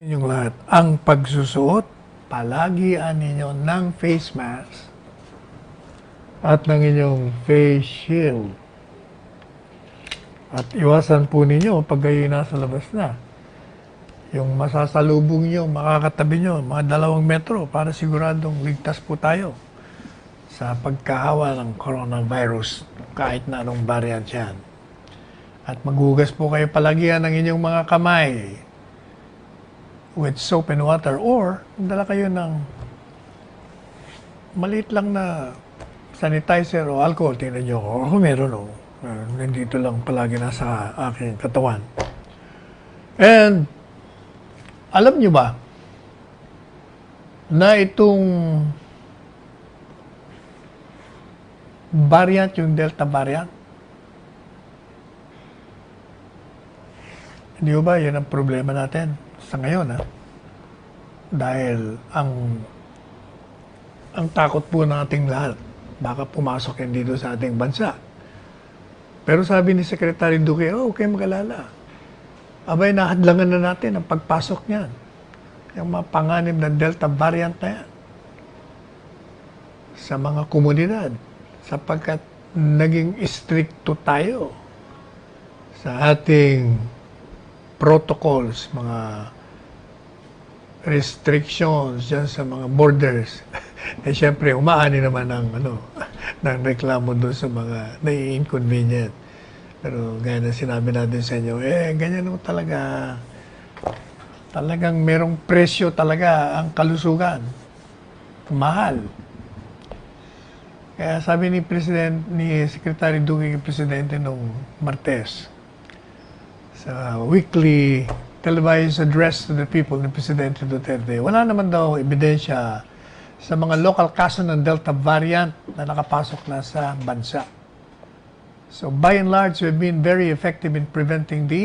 Inyong lahat, ang pagsusuot, palagian ninyo ng face mask at ng inyong face shield. At iwasan po ninyo pag kayo nasa labas na. Yung masasalubong nyo, makakatabi nyo, mga 2 metro para siguradong ligtas po tayo sa pagkahawa ng coronavirus kahit na anong variant yan. At maghugas po kayo palagian ng inyong mga kamay with soap and water, or dala kayo ng maliit lang na sanitizer o alcohol. Tingnan nyo ako, meron o. Nandito lang palagi nasa aking katawan. And alam nyo ba na itong variant, yung Delta variant, hindi ba yan ang problema natin sa ngayon, ha? Dahil ang takot po ng ating lahat, baka pumasok yan dito sa ating bansa. Pero sabi ni Secretary Duque, huwag kayong mag-alala. Abay, nahadlangan na natin ang pagpasok niyan. Yung mga panganib ng Delta variant na yan sa mga komunidad, sapagkat naging stricto tayo sa ating protocols, mga restrictions dyan sa mga borders. Eh, syempre, umaani naman ng reklamo doon sa mga nai-inconvenient. Pero gaya na sinabi natin sa inyo, ganyan mo talaga. Talagang merong presyo talaga ang kalusugan. Mahal. Kaya sabi ni Secretary Duque, Presidente nung Martes, sa weekly televised address to the people ni Presidente Duterte, wala naman daw ebidensya sa mga local kaso ng Delta variant na nakapasok na sa bansa. So by and large, we've been very effective in preventing the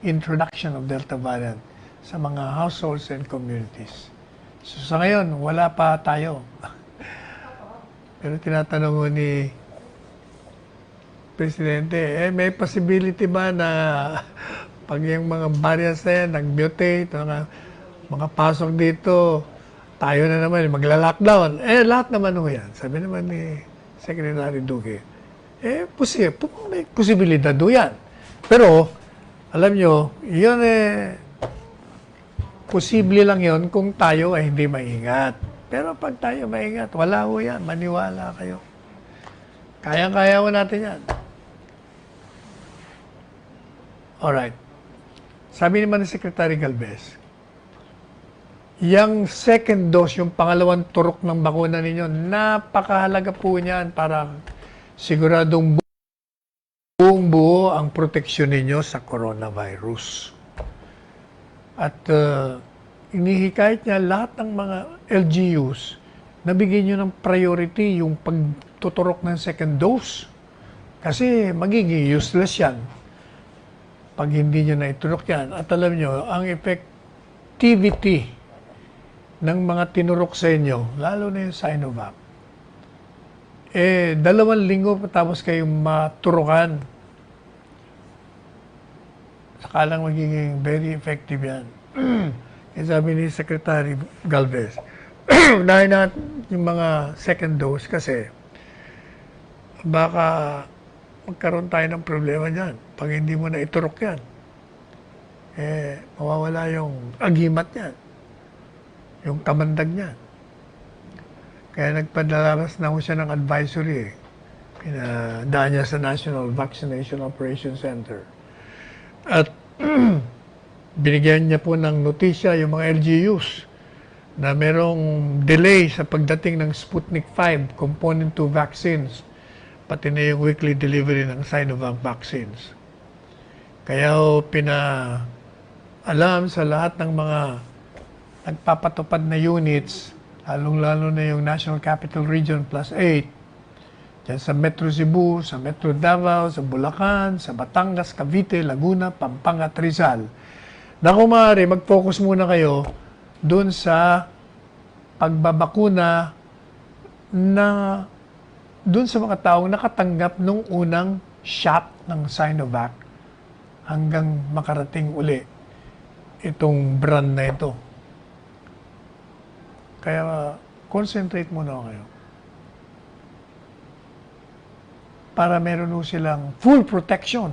introduction of Delta variant sa mga households and communities. So sa ngayon, wala pa tayo. Pero tinatanong mo ni Presidente, may possibility ba na pag yung mga variants na yan, nag-mutate, mga pasok dito, tayo na naman, magla-lockdown. Lahat naman ho yan. Sabi naman ni Secretary Duque, may posibilidad ho yan. Pero, alam nyo, yun posible lang yun kung tayo ay hindi maingat. Pero pag tayo maingat, wala ho yan. Maniwala kayo. Kaya-kaya ho natin yan. Alright. Sabi naman ni Secretary Galvez, yung second dose, yung pangalawang turok ng bakuna ninyo, napakahalaga po niyan para siguradong buong buo ang proteksyon ninyo sa coronavirus. At inihikayat niya lahat ng mga LGUs na bigyan nyo ng priority yung pagtuturok ng second dose. Kasi magiging useless yan pag hindi nyo na iturok yan. At alam nyo, ang effectivity ng mga tinurok sa inyo, lalo na yung Sinovac, 2 linggo tapos kayong maturukan. Saka lang magiging very effective yan. Kaya sabi ni Secretary Galvez, unahin natin yung mga second dose kasi baka magkaroon tayo ng problema dyan. Pag hindi mo na iturok yan, mawawala yung agimat yan, yung kamandag niyan. Kaya nagpadalabas na ho siya ng advisory. Pinadaan niya sa National Vaccination Operations Center. At binigyan niya po ng notisya yung mga LGUs na merong delay sa pagdating ng Sputnik 5 component 2 vaccines, pati na yung weekly delivery ng Sinovac vaccines. Kaya pinaalam sa lahat ng mga nagpapatupad na units, lalong-lalo na yung National Capital Region plus 8, dyan sa Metro Cebu, sa Metro Davao, sa Bulacan, sa Batangas, Cavite, Laguna, Pampanga at Rizal, na kung maaari, mag-focus muna kayo dun sa pagbabakuna na dun sa mga taong nakatanggap nung unang shot ng Sinovac hanggang makarating uli itong brand na ito. Kaya concentrate muna kayo. Para meron ho silang full protection.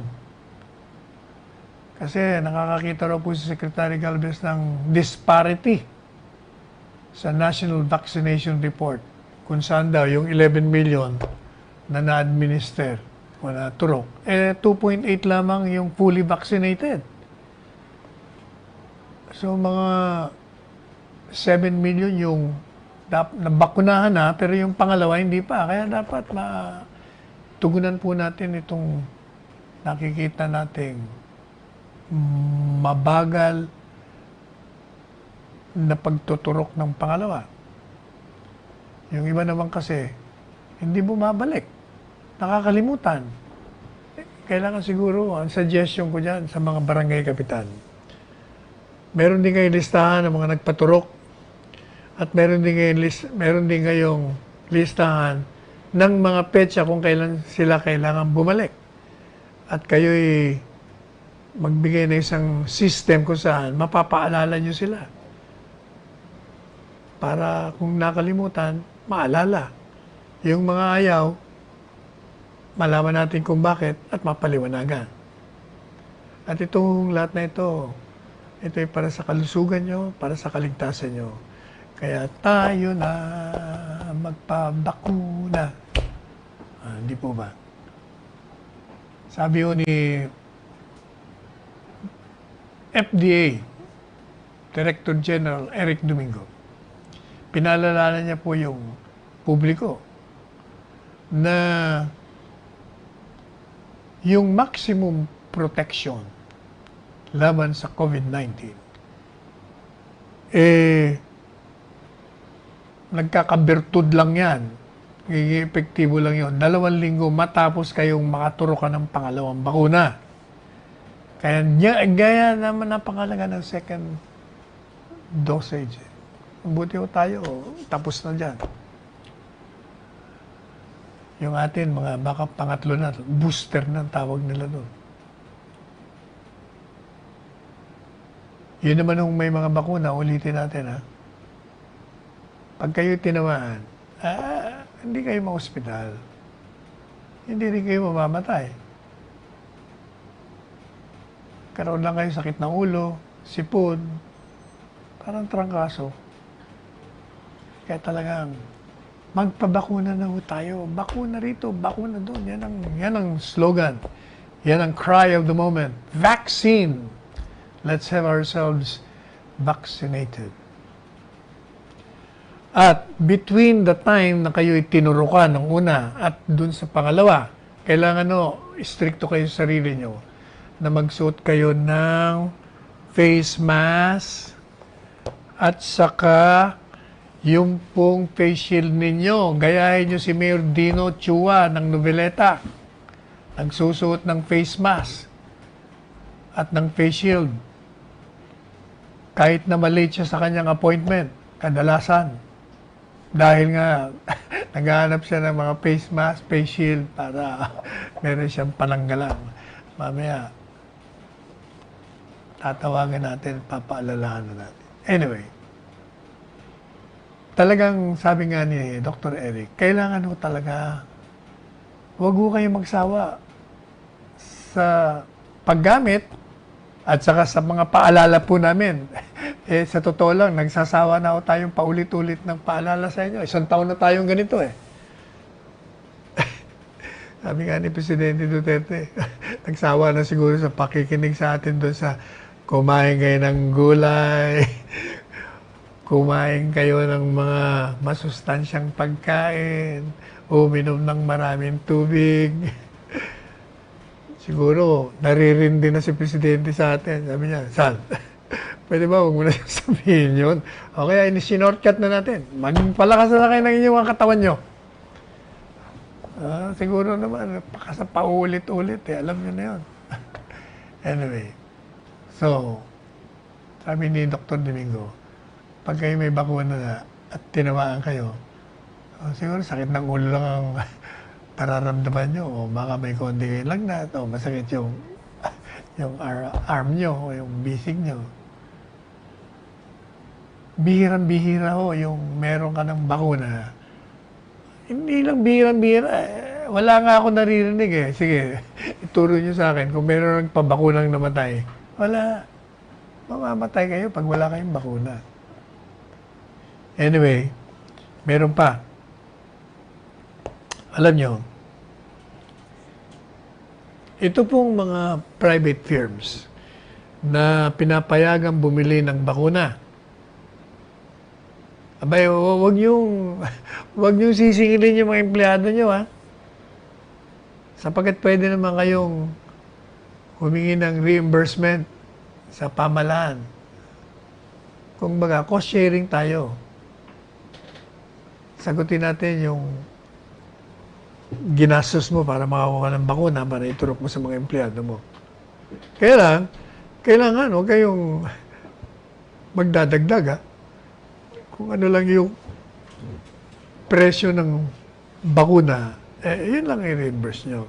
Kasi nakakakita raw po si Secretary Galvez ng disparity sa National Vaccination Report kung saan daw yung 11 million na na-administer o na turok, 2.8 lamang yung fully vaccinated. So mga 7 million yung nabakunahan na, pero yung pangalawa hindi pa. Kaya dapat tugunan po natin itong nakikita nating mabagal na pagtuturok ng pangalawa. Yung iba naman kasi, hindi bumabalik. Nakakalimutan. Kailangan siguro, ang suggestion ko dyan sa mga barangay kapitan, meron din kayong listahan ng mga nagpaturok at meron din kayong listahan ng mga petsa kung kailan sila kailangan bumalik. At kayo'y magbigay ng isang system kung saan mapapaalala nyo sila. Para kung nakalimutan, maalala. Yung mga ayaw, malaman natin kung bakit at mapaliwanagan. At itong lahat na ito ay para sa kalusugan nyo, para sa kaligtasan nyo. Kaya tayo na magpabakuna. Hindi po ba? Sabi ko ni FDA Director General Eric Domingo, pinaalala niya po yung publiko na yung maximum protection laban sa COVID-19 nagkakabirtud lang yan. Giging epektibo lang yun. 2 linggo matapos kayong makaturokan ng pangalawang bakuna. Kaya gaya naman napakalaga ng second dosage. Buti ko tayo, tapos na dyan. Yung atin, mga baka pangatlo na, booster na tawag nila doon. Yun naman nung may mga bakuna, ulitin natin ha. Pag kayo tinamaan, hindi kayo ma-hospital. Hindi rin kayo mamamatay. Karoon lang kayo sakit ng ulo, sipon, parang trangkaso. Kaya talagang magpabakuna na ho tayo. Bakuna rito, bakuna doon. Yan ang slogan. Yan ang cry of the moment. Vaccine. Let's have ourselves vaccinated. At between the time na kayo tinurukan ng una at dun sa pangalawa, kailangan stricto kayo sa sarili nyo na magsuot kayo ng face mask at saka yung pong face shield ninyo. Gayahin nyo si Mayor Dino Chua ng Noveleta. Nagsusuot ng face mask at ng face shield. Kahit na malate siya sa kanyang appointment, kadalasan. Dahil nga, naghahanap siya ng mga face mask, face shield para meron siyang pananggalang. Mamaya, tatawagan natin, papaalalahan na natin. Anyway, talagang sabi nga ni Dr. Eric, kailangan ho talaga, huwag ho kayong magsawa sa paggamit at saka sa mga paalala po namin. Sa totoo lang, nagsasawa na ako tayong paulit-ulit ng paalala sa inyo. 1 taon na tayong ganito Sabi nga ni Presidente Duterte, nagsawa na siguro sa pakikinig sa atin doon sa kumain kayo ng gulay, kumain kayo ng mga masustansyang pagkain, uminom ng maraming tubig. Siguro, naririndi na si Presidente sa atin. Sabi niya, Sal, pwede ba huwag mo na sabihin yun? O kaya, sinortcut na natin. Magpalakas na kayo ng inyong katawan nyo. Siguro naman, paulit-ulit Alam nyo na yun. Anyway. So, sabi ni Dr. Domingo, pag kayo may bakuna na at tinamaan kayo, siguro sakit ng ulo lang ang nararamdaman nyo, o baka may konti lagnat, o masakit yung arm nyo, o yung bisig nyo. bihirang-bihira ho yung meron ka ng bakuna. Hindi lang bihirang-bihira. Wala nga ako naririnig eh. Sige, ituro nyo sa akin kung meron nagpabakunang namatay. Wala. Mamamatay kayo pag wala kayong bakuna. Anyway, meron pa. Alam nyo, ito pong mga private firms na pinapayagang bumili ng bakuna. Abay, wag niyong sisingilin yung mga empleyado niyo, ha? Sapagkat pwede naman kayong humingi ng reimbursement sa pamahalaan. Kung baga, cost sharing tayo. Sagutin natin yung ginastos mo para makakuha ng bakuna para iturok mo sa mga empleyado mo. Kailangan, huwag kayong magdadagdag, ha? Kung ano lang yung presyo ng bakuna, yun lang i-reimburse nyo.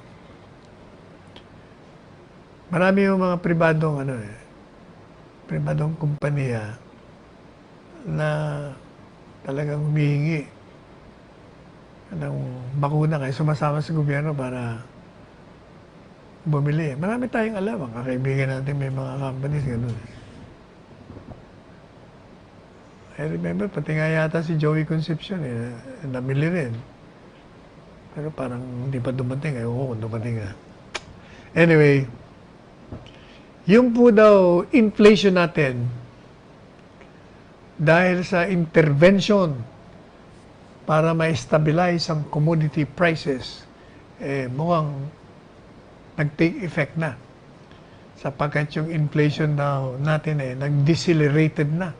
Marami yung mga pribadong kumpanya na talagang humihingi ng bakuna kaya sumasama sa gobyerno para bumili. Marami tayong alam, ang kakaibigan natin may mga companies, gano'n. I remember, pati nga yata si Joey Concepcion, namili rin. Pero parang hindi pa dumating. Ewan ko kung dumating na. Anyway, yung po daw inflation natin, dahil sa intervention para ma-stabilize ang commodity prices, mukhang nag-take effect na. Sapagkat yung inflation daw natin nag-decelerated na.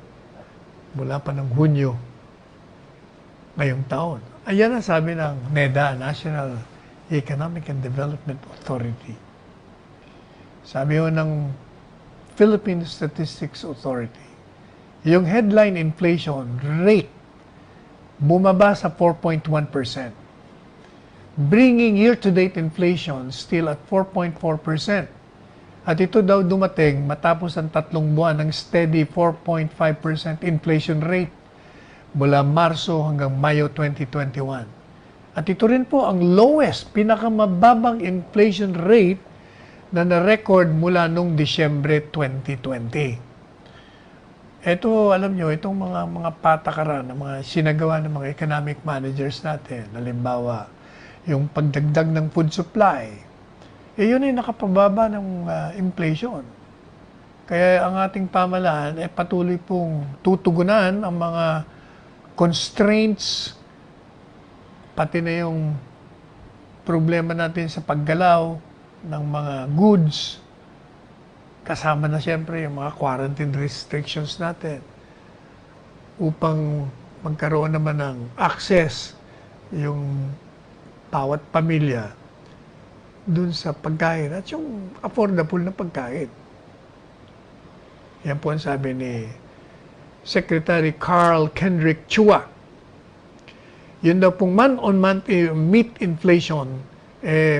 Mula pa ng Hunyo ngayong taon. Ayan ang sabi ng NEDA, National Economic and Development Authority. Sabi ho ng Philippine Statistics Authority, yung headline inflation rate bumaba sa 4.1%, bringing year-to-date inflation still at 4.4%. At ito daw dumating matapos ang 3 buwan ng steady 4.5% inflation rate mula Marso hanggang Mayo 2021. At ito rin po ang lowest, pinakamababang inflation rate na na-record mula noong Disyembre 2020. Ito, alam nyo, itong mga patakaran, mga sinagawa ng mga economic managers natin, halimbawa, yung pagdagdag ng food supply, yun ay nakapababa ng inflation. Kaya ang ating pamahalaan patuloy pong tutugunan ang mga constraints, pati na yung problema natin sa paggalaw ng mga goods, kasama na siyempre yung mga quarantine restrictions natin upang magkaroon naman ng access yung bawat pamilya dun sa pagkain at yung affordable na pagkain. Yan po ang sabi ni Secretary Carl Kendrick Chua. Yun daw pong month-on-month meat inflation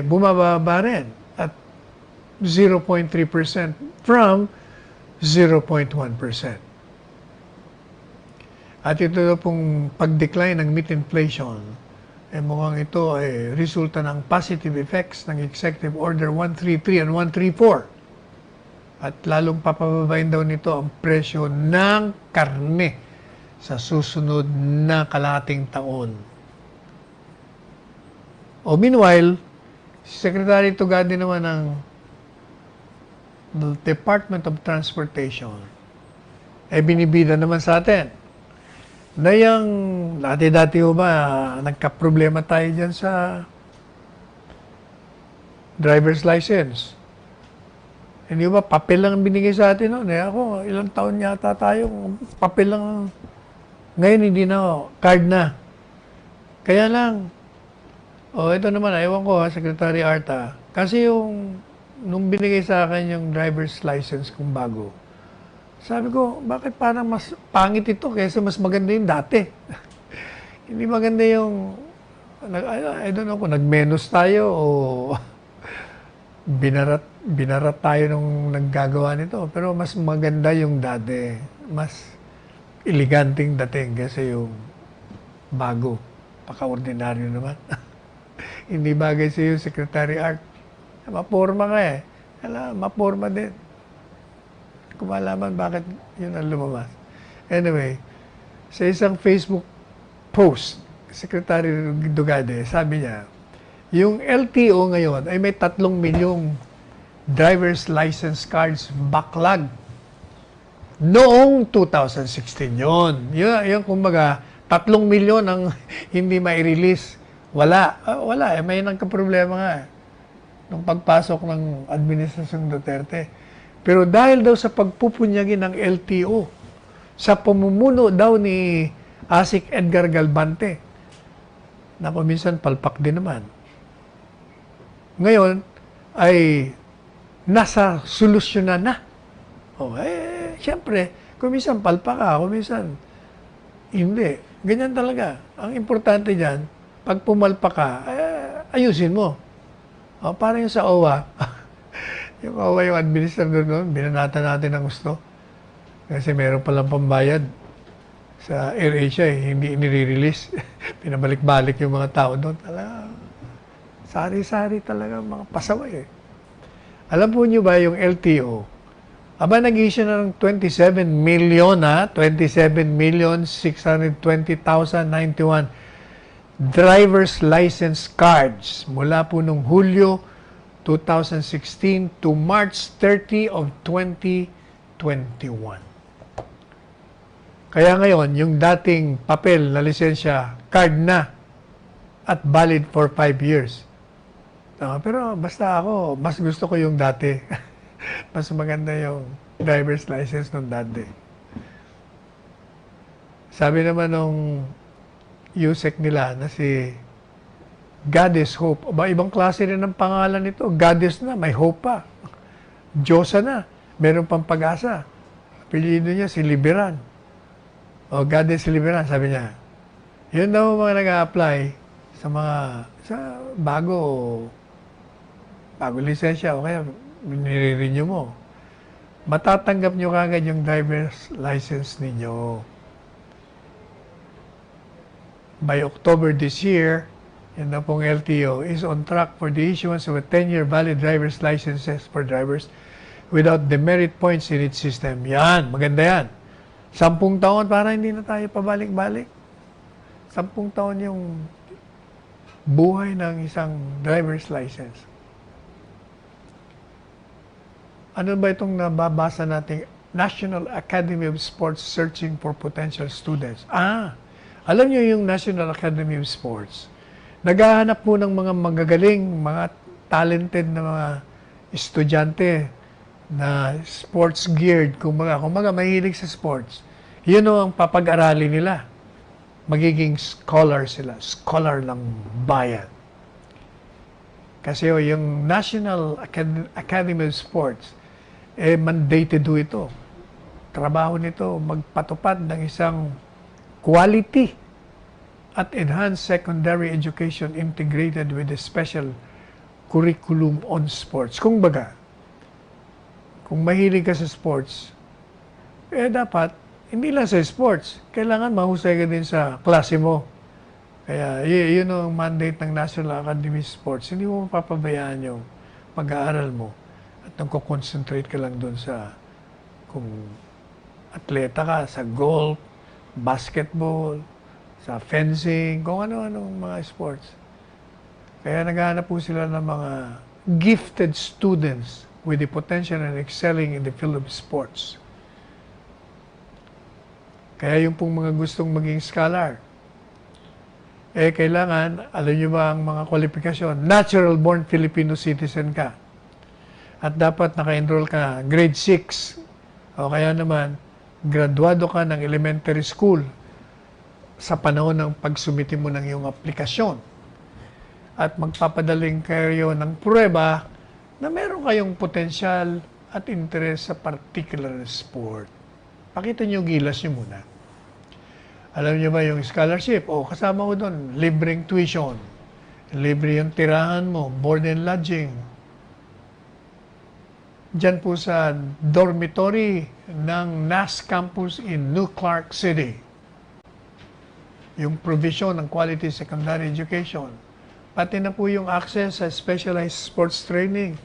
bumababa rin at 0.3% from 0.1%. At ito daw pong pag-decline ng meat inflation mukhang ito ay resulta ng positive effects ng Executive Order 133 and 134. At lalong papababain daw nito ang presyo ng karne sa susunod na kalahating taon. Meanwhile, si Secretary Tugadi naman ng Department of Transportation binibida naman sa atin na yung dati-dati ho ba nagka-problema tayo dyan sa driver's license. Hindi ba papel lang binigay sa atin noon? Ako, ilang taon yata tayo, papel lang. Ngayon hindi na, card na. Kaya lang, ito naman, ewan ko Secretary Arta, kasi nung binigay sa akin yung driver's license kung bago, sabi ko, bakit parang mas pangit ito kaysa mas maganda yung dati? Hindi maganda yung, I don't know kung nag-menos tayo o binarat tayo nung naggagawa nito. Pero mas maganda yung dati. eleganting dating kasi yung bago. Paka-ordinaryo naman. Hindi bagay sa iyo, Secretary Art. Maporma ka eh. Maporma din. Kung malaman bakit yun ang lumabas. Anyway, sa isang Facebook post, Secretary Dugade, sabi niya, yung LTO ngayon ay may 3 milyong driver's license cards backlog. Noong 2016 yun. Yun kumbaga, 3 milyon ang hindi mai-release. Wala. May nagka-problema nga. Nung pagpasok ng Administrasyong Duterte. Pero dahil daw sa pagpupunyagi ng LTO, sa pamumuno daw ni Asik Edgar Galbante, na minsan palpak din naman. Ngayon, ay nasa solusyonan na. Siyempre, kung minsan palpak ka, kung minsan hindi. Ganyan talaga. Ang importante dyan, pag pumalpa ka, ayusin mo. Parang yung sa OWA. Yung OWA, yung administrator noon, binanata natin ng gusto. Kasi meron palang pambayad sa AirAsia, hindi inire-release. Pinabalik-balik yung mga tao doon. Sari-sari talaga, mga pasaway. Alam po nyo ba yung LTO? Nag-issue na ng 27,620,091 driver's license cards mula po nung Hulyo 2016 to March 30 of 2021. Kaya ngayon, yung dating papel na lisensya, card na at valid for 5 years. Pero basta ako, mas gusto ko yung dati. Mas maganda yung driver's license nung dati. Sabi naman nung USEC nila na si Goddess Hope. Ibang klase rin ng pangalan nito. Goddess na, may hope pa. Diyosa na, meron pang pag-asa. Apelyido niya si Liberan. Goddess Liberan, sabi niya. Yun daw mga nag-a-apply sa bago lisensya o kaya nire-renew mo. Matatanggap nyo kagad yung driver's license ninyo. By October this year, yun na pong LTO is on track for the issuance of a 10-year valid driver's licenses for drivers without demerit points in its system. Yan, maganda yan. 10 taon para hindi na tayo pabalik-balik. 10 taon yung buhay ng isang driver's license. Ano ba itong nababasa nating National Academy of Sports searching for potential students? Alam niyo yung National Academy of Sports, naghahanap po ng mga magagaling, mga talented na mga estudyante na sports geared, kumbaga mahilig sa sports. Yun ang papag-aralin nila. Magiging scholar sila, scholar ng bayan. Kasi yung National Academy of Sports, mandated do ito. Trabaho nito magpatupad ng isang quality at enhanced secondary education integrated with a special curriculum on sports. Kung mahilig ka sa sports, dapat, hindi lang sa sports, kailangan mahusay ka din sa klase mo. Kaya, yun ang mandate ng National Academy of Sports. Hindi mo mapapabayaan yung pag-aaral mo at nagko-concentrate ka lang doon sa kung atleta ka, sa golf, basketball, sa fencing, kung ano-anong mga sports. Kaya naghahanap po sila ng mga gifted students with the potential and excelling in the field of sports. Kaya yung pong mga gustong maging scholar, kailangan, alam nyo ba ang mga kwalifikasyon? Natural born Filipino citizen ka. At dapat naka-enroll ka grade 6 o kaya naman graduado ka ng elementary school sa panahon ng pagsumiti mo ng iyong aplikasyon. At magpapadaling kayo ng pruweba na meron kayong potensyal at interest sa particular sport. Pakita nyo gilas nyo muna. Alam nyo ba yung scholarship? Kasama ko doon, libreng tuition. Libre yung tirahan mo, board and lodging. Diyan po sa dormitory ng NAS campus in New Clark City. Yung provision ng quality secondary education. Pati na po yung access sa specialized sports training.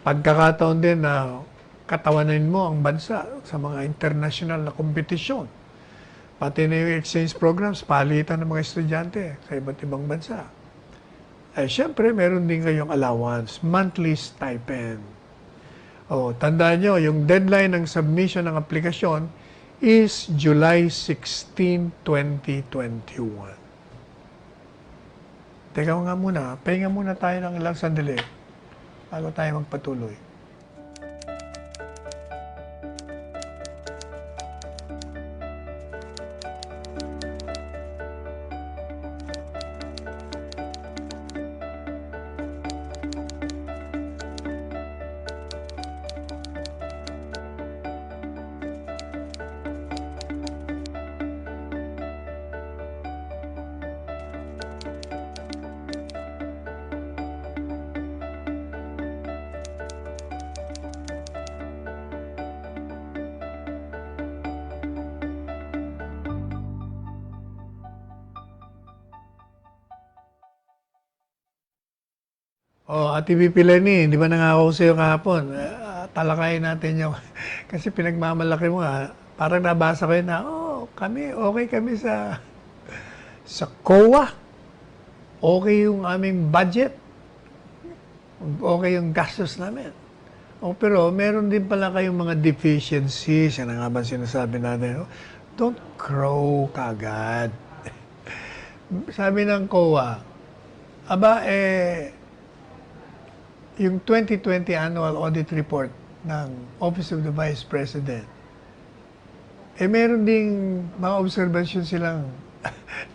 Pagkakataon din na katawanin mo ang bansa sa mga international na kompetisyon. Pati na yung exchange programs, palitan ng mga estudyante sa iba't ibang bansa. Ay, syempre, meron din kayong allowance, monthly stipend. Tandaan nyo, yung deadline ng submission ng aplikasyon is July 16, 2021. Teka nga muna, pahinga muna tayo ng ilang sandali bago tayo magpatuloy. Ate VP Lenny, di ba nangako sa'yo kahapon? Talakayin natin yung, kasi pinagmamalaki mo parang nabasa ko yun na, okay kami sa COA. Okay yung aming budget. Okay yung gastos namin. Pero meron din pala kayong mga deficiencies. Yan nga ba sinasabi natin? Don't crow kagad. Sabi ng COA, yung 2020 Annual Audit Report ng Office of the Vice President, meron ding mga observation silang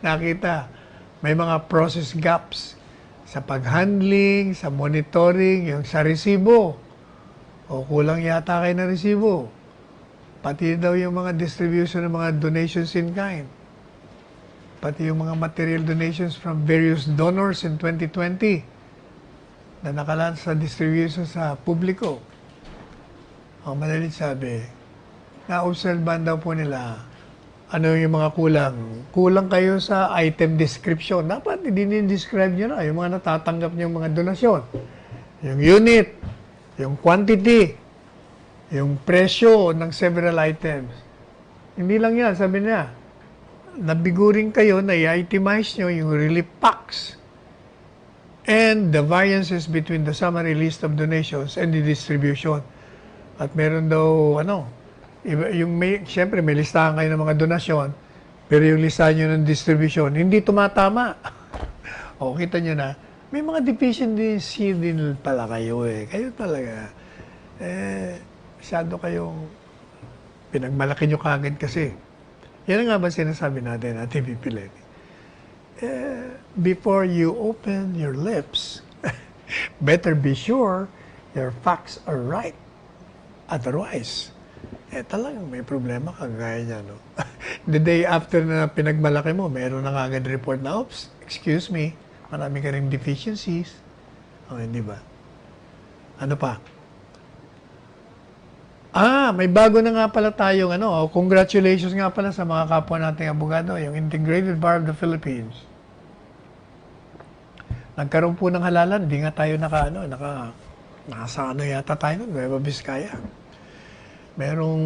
nakita. May mga process gaps sa pag-handling, sa monitoring, yung sa resibo. Kulang yata kayo na resibo. Pati daw yung mga distribution ng mga donations in kind. Pati yung mga material donations from various donors in 2020 na nakalaan sa distribution sa publiko. Ang madalit sabi, na-obserban daw po nila ano yung mga kulang. Kulang kayo sa item description. Dapat i-describe nyo na yung mga natatanggap nyo mga donasyon. Yung unit, yung quantity, yung presyo ng several items. Hindi lang yan, sabi niya, nabiguring kayo na i-itemize nyo yung relief packs and the variances between the summary list of donations and the distribution. At meron daw, siyempre may listahan kayo ng mga donasyon, pero yung listahan nyo ng distribution, hindi tumatama. Kita nyo na, may mga deficiency din pala kayo Kayo talaga, masyado kayong pinagmalaki nyo kagad kasi. Yan nga ba sinasabi natin, Ate VP Lenny? Before you open your lips, better be sure your facts are right. Otherwise, talagang may problema kagaya niya, no? The day after na pinagmalaki mo, meron na kagad report na, oops, excuse me, marami ka rin deficiencies. Hindi ba? Ano pa? May bago na nga pala tayong congratulations nga pala sa mga kapwa nating abogado, yung Integrated Bar of the Philippines. Nagkaroon po ng halalan, di nga tayo nakasa yata tayo nun, Nueva Vizcaya. Merong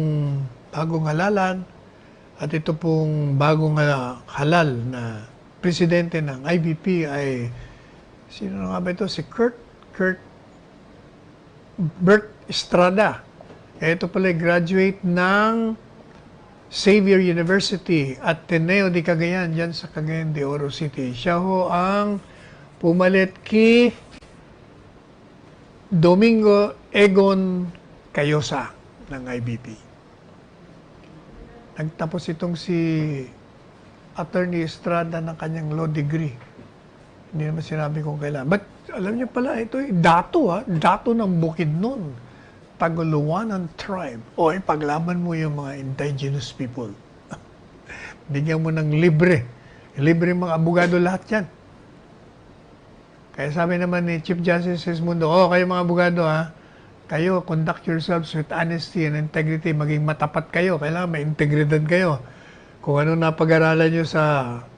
bagong halalan at ito pong bagong halal na presidente ng IBP ay, sino nga ba ito? Si Bert Estrada. Ito pala graduate ng Xavier University at Ateneo de Cagayan, dyan sa Cagayan de Oro City. Siya ho ang pumalit kay Domingo Egon Cayosa ng IBP. Nagtapos itong si Attorney Estrada ng kanyang law degree. Hindi naman sinabi kung kailan. But alam niyo pala, ito dato ng Bukidnon, Tagaluanan tribe. Ipaglaban mo yung mga indigenous people. Bigyan mo ng libre. Libre mga abogado lahat yan. Kaya sabi naman ni Chief Justice Sismundo, kayo mga abogado kayo, conduct yourselves with honesty and integrity. Maging matapat kayo. Kailangan may integridad kayo. Kung ano napag-aralan nyo sa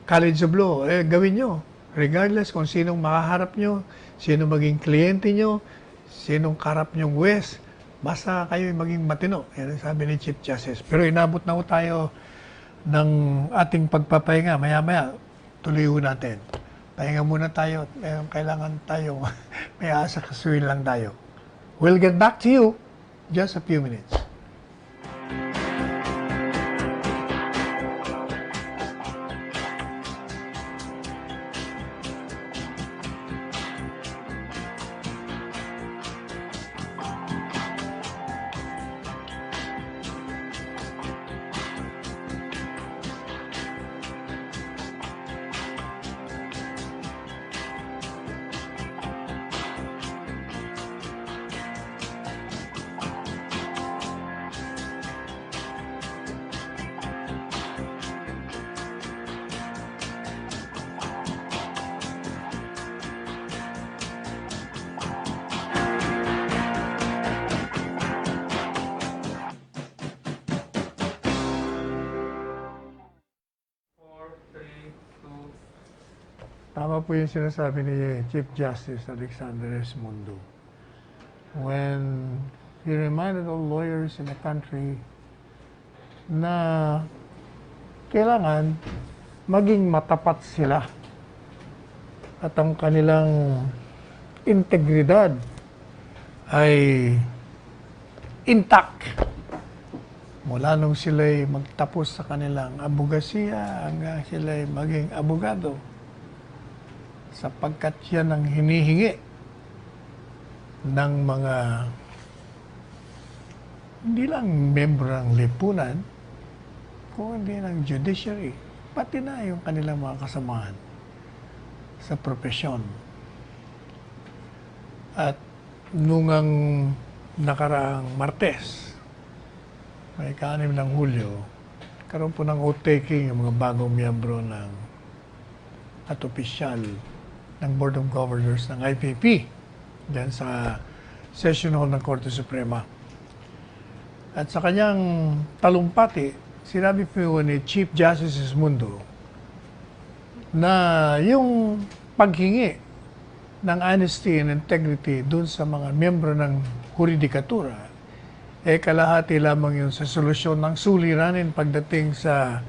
College of Law, gawin nyo. Regardless kung sinong makaharap nyo, sino maging kliyente nyo, sinong karap nyong wes, basta kayo maging matino. Yan ang sabi ni Chief Justice. Pero inabot na ho tayo ng ating pagpapahinga. Maya-maya, tuloy ho natin. Pahinga muna tayo. Kailangan tayo, may asa kasuin lang tayo. We'll get back to you just a few minutes. Tama po yung sinasabi ni Chief Justice Alexander S. Mundo when he reminded all lawyers in the country na kailangan maging matapat sila at ang kanilang integridad ay intact mula nung sila'y magtapos sa kanilang abogasiya hanggang sila'y maging abogado, sapagkat yan ang hinihingi ng mga hindi lang membro ng lipunan, kundi ng judiciary, pati na yung kanilang mga kasamahan sa profesyon. At nung ang nakaraang Martes, may 6 ng Hulyo, karoon po ng oath-taking yung mga bagong miyembro ng at opisyal ng Board of Governors ng IPP dyan sa Session Hall ng Korte Suprema. At sa kanyang talumpati, sinabi po ni Chief Justice Mundo na yung paghingi ng honesty and integrity dun sa mga miyembro ng huridikatura, kalahati lamang yun sa solusyon ng suliranin pagdating sa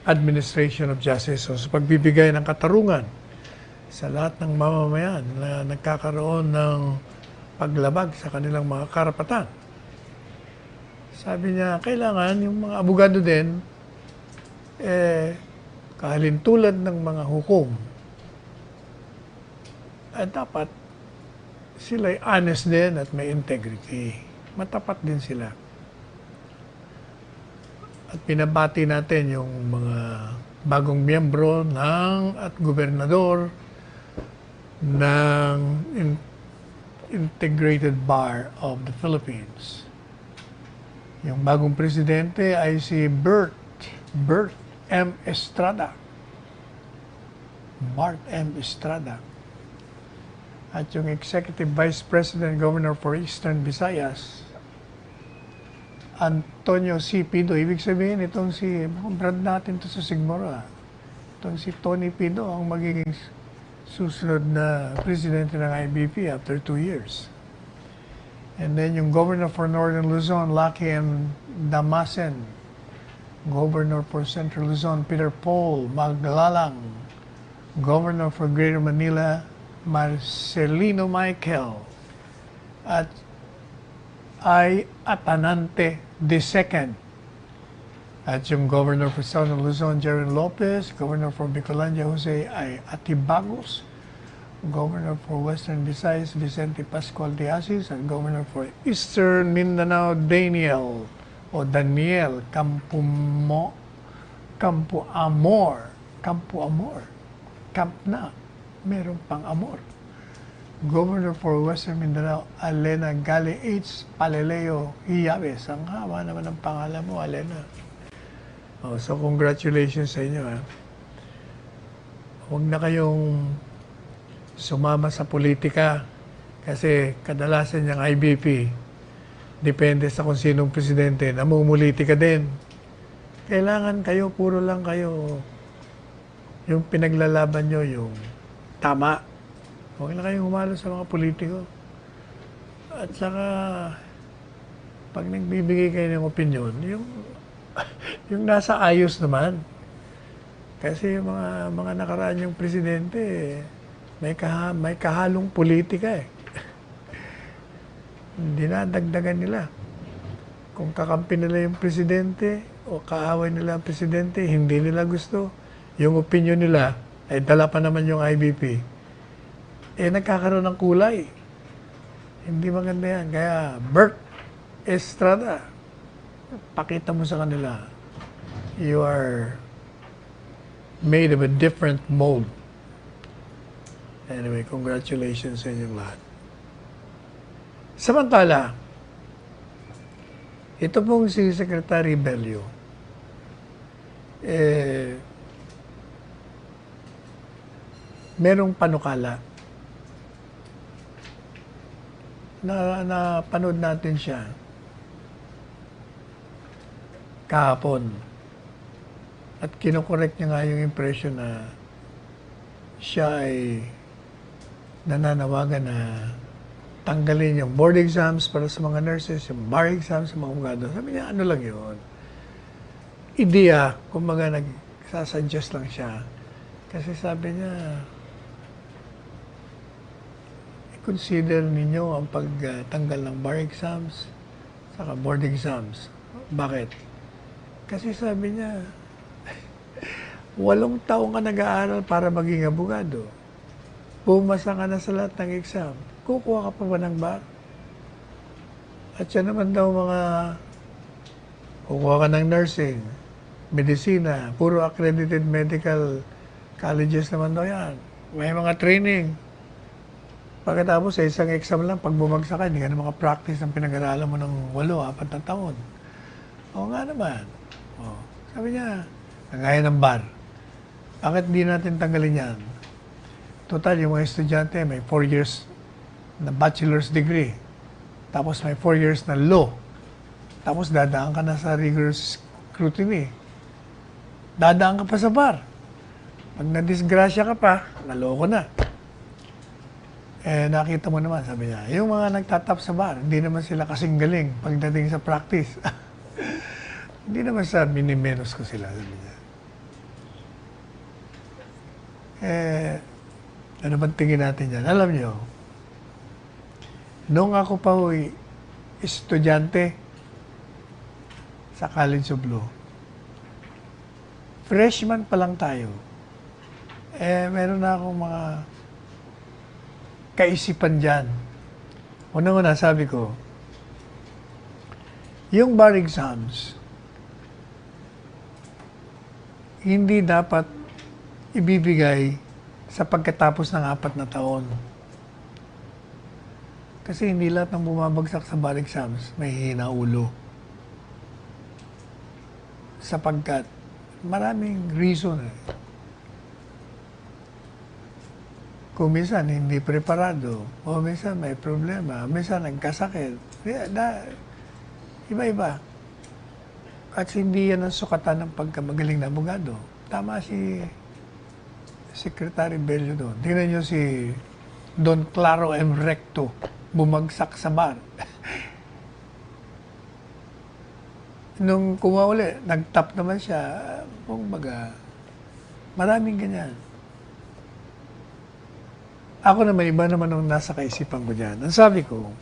administration of justice o sa pagbibigay ng katarungan sa lahat ng mamamayan na nagkakaroon ng paglabag sa kanilang mga karapatan. Sabi niya, kailangan yung mga abogado din, kahalintulad ng mga hukom, dapat sila'y honest din at may integrity. Matapat din sila. At pinabati natin yung mga bagong miyembro ng at gobernador ng Integrated Bar of the Philippines. Yung bagong presidente ay si Bert M. Estrada. Bart M. Estrada. At yung Executive Vice President Governor for Eastern Visayas, Antonio C. Pido. Ibig sabihin, itong si, brad natin to sa Sigmora. Itong si Tony Pido ang magiging susunod na presidente ng IBP after 2 years. And then yung Governor for Northern Luzon, Lucky M. Damasen. Governor for Central Luzon, Peter Paul Maglalang. Governor for Greater Manila, Marcelino Michael. At ay Atanante II. At yung Governor for Southern Luzon, Jeron Lopez. Governor for Bicolandia, Jose ay Atibagos. Governor for Western Visayas, Vicente Pascual de Asis. At Governor for Eastern Mindanao, Daniel Campoamor. Camp na. Meron pang amor. Governor for Western Mindanao, Alena Gali H. Paleleo Hiyabes. Ang haba naman ng pangalan mo, Alena. So, congratulations sa inyo. Huwag na kayong sumama sa politika kasi kadalasan yung IBP depende sa kung sinong presidente, namumuliti ka din. Kailangan kayo, puro lang kayo, yung pinaglalaban nyo, yung tama. Huwag na kayong humalo sa mga politiko. At saka, pag nagbibigay kayo ng opinion, yung nasa ayos naman. Kasi yung mga nakaraan yung presidente, may kahalong politika eh. Dinadagdagan nila. Kung kakampi nila yung presidente o kaaway nila ang presidente, hindi nila gusto. Yung opinion nila, ay dala pa naman yung IBP. Nagkakaroon ng kulay. Hindi maganda yan. Kaya, Bert Estrada, pakita mo sa kanila, you are made of a different mold. Anyway, congratulations sa inyong lahat. Samantala, ito pong si Secretary Bello, merong panukala na panood natin siya kahapon. At kinokorek niya nga yung impression na siya ay nananawagan na tanggalin yung board exams para sa mga nurses, yung bar exams sa mga abogado. Sabi niya, ano lang yun? Ideya, kumbaga nagsasuggest lang siya. Kasi sabi niya, i-consider ninyo ang pagtanggal ng bar exams saka board exams. Bakit? Kasi sabi niya, 8 taong ka nag-aaral para maging abogado. Pumasa ka na sa lahat ng exam. Kukuha ka pa ba ng bar? At siya naman daw kukuha ka ng nursing, medicina, puro accredited medical colleges naman daw yan. May mga training. Pagkatapos sa isang exam lang, pag bumagsak ka, hindi ka na makapractice ng pinag-aralan mo ng 4 na taon. Oo nga naman. Sabi niya, kagaya ng bar. Bakit di natin tanggalin yan? Total, yung mga estudyante, may 4 years na bachelor's degree. Tapos may 4 years na law. Tapos dadaan ka na sa rigorous scrutiny. Dadaan ka pa sa bar. Pag nadisgrasya ka pa, naloko na. Nakita mo naman, sabi niya, yung mga nagtatap sa bar, hindi naman sila kasing galing pagdating sa practice. Hindi naman sa minimenos ko sila, sabi niya. Ano bang tingin natin yan? Alam niyo, nung ako pa estudyante sa College of Law, freshman pa lang tayo, meron na akong mga kaisipan dyan. Unang-una, sabi ko, yung bar exams, hindi dapat ibibigay sa pagkatapos ng 4 na taon. Kasi hindi lahat ng bumabagsak sa bar exams may hina ulo. Sapagkat maraming reason. Kung minsan hindi preparado, o minsan may problema, minsan nagkasakit. Iba-iba. At hindi yan ang sukatan ng pagkamagaling na abogado. Tama si Secretary Bello doon. Tingnan nyo si Don Claro M. Recto, bumagsak sa bar. Nung kumuha uli, nag-top naman siya. Kumbaga, maraming ganyan. Ako naman, iba naman nung nasa kaisipan ko dyan. Ang sabi ko,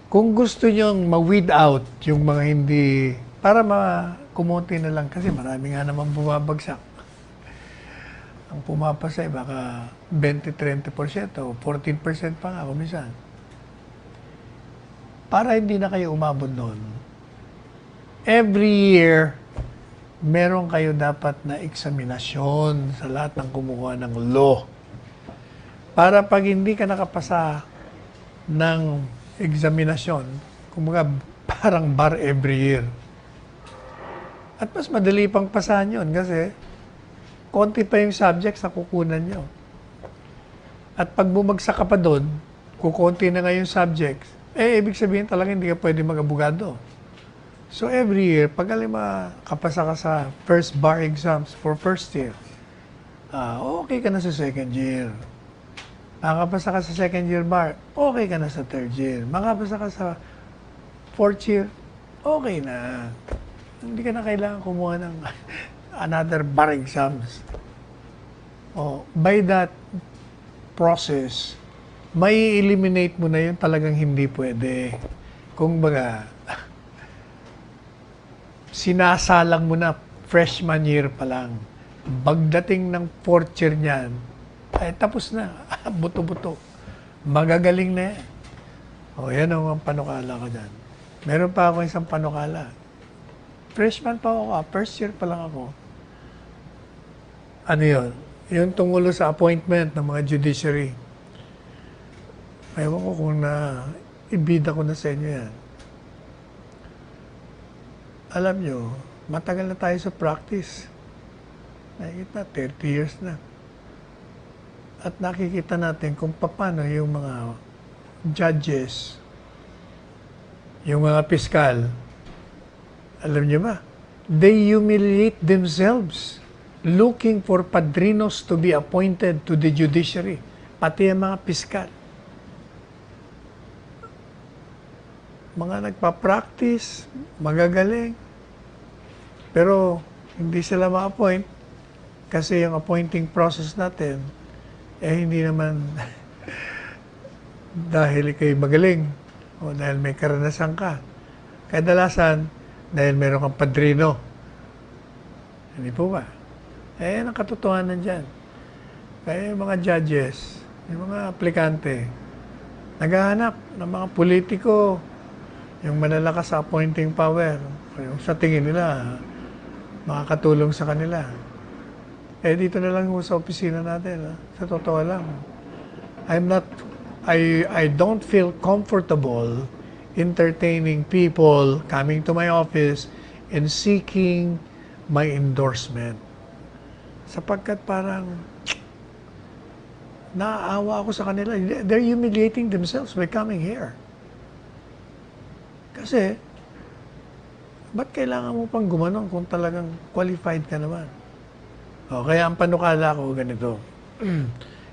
kung gusto nyong ma-weed out yung mga hindi, para kumonti na lang kasi marami nga naman bumabagsak. Ang pumapasa ay baka 20-30% o 14% pa nga kumisan. Para hindi na kayo umabot doon, every year, meron kayo dapat na eksaminasyon sa lahat ng kumukuha ng law. Para pag hindi ka nakapasa ng examinasyon, kumbaga parang bar every year. At mas madali pang pasahan yun kasi konti pa yung subjects na kukunan nyo. At pag bumagsak ka pa doon, kukunti na nga yung subjects, ibig sabihin talaga hindi ka pwede mag-abogado. So every year, pag alima kapasa ka sa first bar exams for first year, okay ka na sa second year. Makapasa ka sa second year bar, okay ka na sa third year. Makapasa ka sa fourth year, okay na. Hindi ka na kailangan kumuha ng another bar exams. By that process, may eliminate mo na yung talagang hindi pwede. Kung baga, sinasalang mo na freshman year pa lang. Pagdating ng fourth year niyan, ay tapos na. Buto-buto. Magagaling na yan. Yan ang panukala ko dyan. Meron pa ako isang panukala. Freshman pa ako, first year pa lang ako. Ano yun? Yung tungulo sa appointment ng mga judiciary. Ewan ko kung ibida ko na sa inyo yan. Alam nyo, matagal na tayo sa practice. Nakikita, 30 years na. At nakikita natin kung paano yung mga judges, yung mga piskal, alam nyo ba, they humiliate themselves looking for padrinos to be appointed to the judiciary, pati ang mga piskal. Mga nagpa-practice, magagaling, pero hindi sila ma-appoint kasi yung appointing process natin, hindi naman dahil ikay magaling o dahil may karanasan ka. Kadalasan, dahil meron kang padrino. Hindi po ba? Ang katotohanan dyan. Kaya yung mga judges, yung mga aplikante, naghahanap ng mga politiko, yung malalakas sa appointing power, yung sa tingin nila, makakatulong sa kanila. Dito na lang sa opisina natin. Sa totoo lang. I don't feel comfortable entertaining people coming to my office and seeking my endorsement. Sapagkat parang naaawa ako sa kanila. They're humiliating themselves by coming here. Kasi, ba't kailangan mo pang gumanong kung talagang qualified ka naman? Kaya ang panukala ko ganito.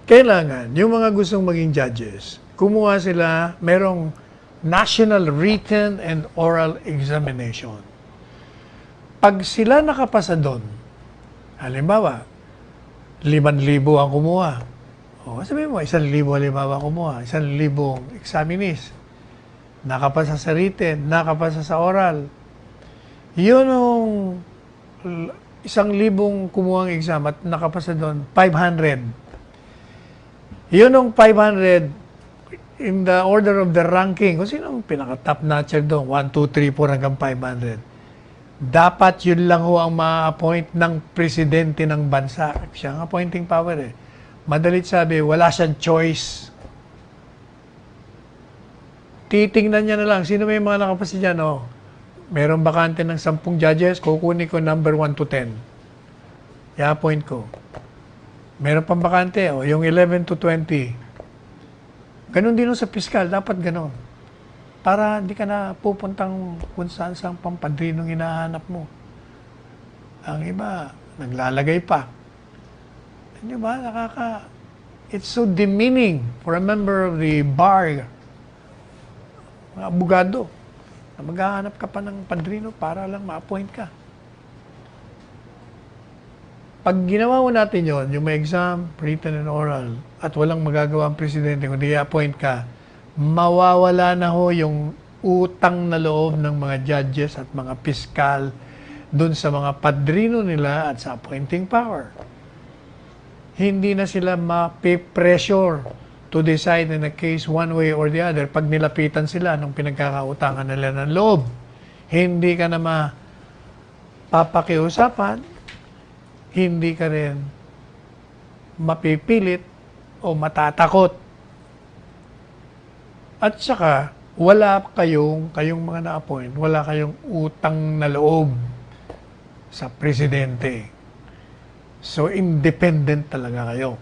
Kailangan, yung mga gustong maging judges, kumuha sila, merong National Written and Oral Examination. Pag sila nakapasa doon, halimbawa, 5,000 ang kumuha. Sabihin mo, 1,000 halimbawa kumuha, 1,000 examinees. Nakapasa sa written, nakapasa sa oral. Yun yung 1,000 kumuha ng exam at nakapasa doon, 500. Yun yung 500 in the order of the ranking. Kung sino ang pinaka-top notcher doon, 1, 2, 3, 4 hanggang 500. Dapat yun lang ho ang ma-appoint ng presidente ng bansa. Siya ang appointing power eh. Madalit sabi, wala siyang choice. Titingnan niya na lang, sino may mga nakapasa dyan, Meron bakante ng 10 judges, kukunin ko number 1 to 10. I-appoint ko. Meron pang bakante, yung 11 to 20. Ganon din sa piskal, dapat ganon. Para hindi ka na pupuntang kung saan saan pampadrinong hinahanap mo. Ang iba, naglalagay pa. Di ba? It's so demeaning for a member of the bar, mga abogado, na maghahanap ka pa ng padrino para lang ma-appoint ka. Pag ginawa mo natin yon, yung may exam, written and oral, at walang magagawa ang presidente kung di appoint ka, mawawala na ho yung utang na loob ng mga judges at mga piskal dun sa mga padrino nila at sa appointing power. Hindi na sila ma-pressure to decide in a case one way or the other pag nilapitan sila nung pinagkakautangan nila ng loob. Hindi ka na mapapakiusapan, hindi ka rin mapipilit o matatakot. At saka, wala kayong mga na-appoint, wala kayong utang na loob sa presidente. So, independent talaga kayo.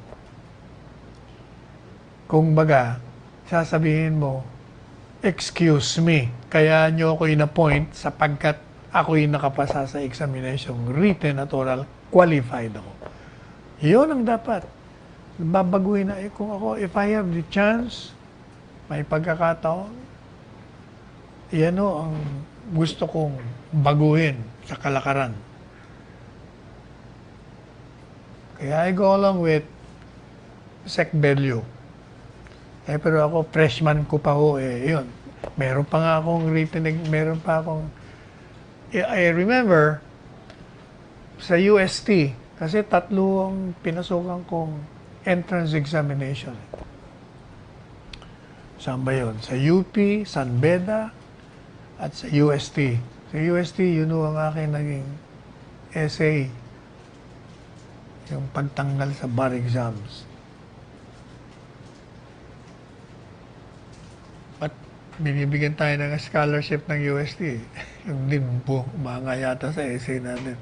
Kung baga, sasabihin mo, excuse me, kaya nyo ako in-appoint sapagkat ako'y nakapasa sa examination written at oral, qualified ako. Yun ang dapat. Babaguhin na kung ako, if I have the chance, may pagkakataon, yan o ang gusto kong baguhin sa kalakaran. Kaya I go along with Sec Bello. Pero ako, freshman ko pa ho, yun. Meron pa nga akong written, meron pa akong, I remember, sa UST, kasi tatlo ang pinasukan kong entrance examination. Saan ba yun? Sa UP, San Beda, at sa UST. Sa UST, yun ang aking naging essay. Yung pagtanggal sa bar exams. At binibigyan tayo ng scholarship ng UST. Yung limbo, mga yata sa essay natin.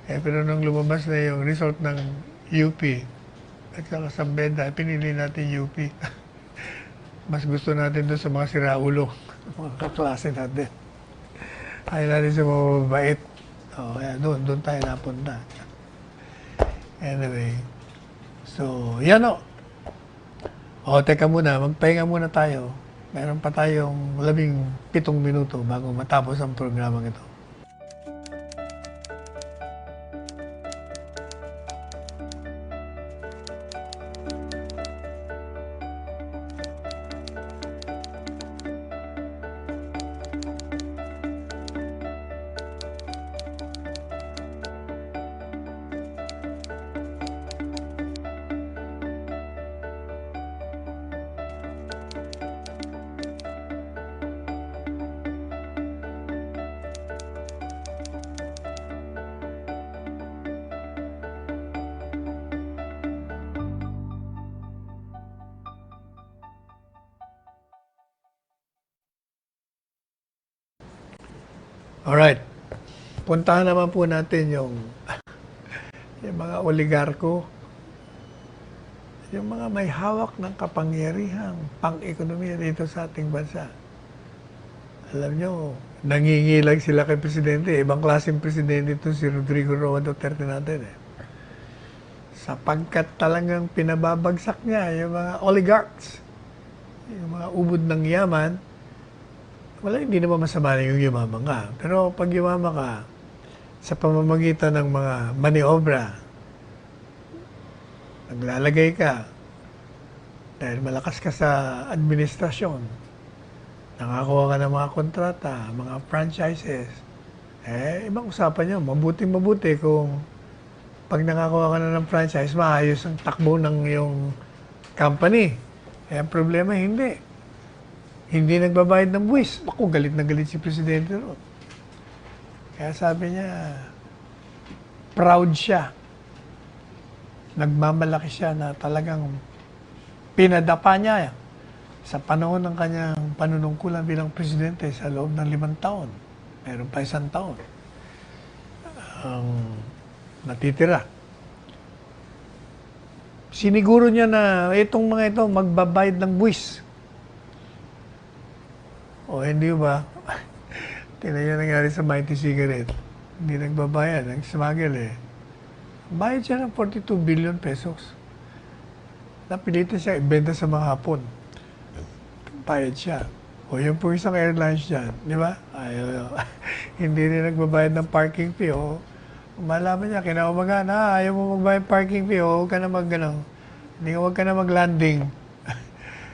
Pero nung lumabas na yung result ng UP, at saka sa Beda, pinili natin UP. Mas gusto natin doon sa mga siraulo, mga kaklase natin. Ayaw natin sa mga mabait. Kaya doon tayo napunta. Anyway, so, yan o. Teka muna, magpahinga muna tayo. Meron pa tayong 17 minuto bago matapos ang programang ito. Alright. Puntahan naman po natin yung mga oligarko, yung mga may hawak ng kapangyarihang pang-ekonomiya dito sa ating bansa. Alam nyo, nangingilag sila kay Presidente. Ibang klaseng Presidente ito si Rodrigo Roa Duterte natin. Sapagkat talagang pinababagsak niya yung mga oligarchs, yung mga ubod ng yaman. Wala, hindi naman masama na yung yumaman ka. Pero pag yumaman ka, sa pamamagitan ng mga maniobra, naglalagay ka, dahil malakas ka sa administrasyon, nakakuha ka ng mga kontrata, mga franchises, ibang usapan yun. Mabuting-mabuti kung pag nakakuha ka na ng franchise, maayos ang takbo ng iyong company. Ang problema, hindi. Hindi nagbabayad ng buwis. Ako, galit na galit si Presidente ron. Kaya sabi niya, proud siya. Nagmamalaki siya na talagang pinadapa niya sa panahon ng kanyang panunungkulan bilang Presidente sa loob ng 5 taon. Meron pa 1 taon. Ang natitira. Siniguro niya na itong mga ito magbabayad ng buwis. Hindi ba? Tingnan niyo nangyari sa Mighty Cigarette. Hindi nagbabayad, nag-smuggle Bayad siya ng 42 billion pesos. Napilitan siya ibenta sa mga Hapon. Bayad siya. Yung po isang airlines dyan, di ba? Hindi rin nagbabayad ng parking fee. Malaman niya, kinaumaga na, ayaw mo magbayad parking fee, huwag ka na huwag ka na mag-landing.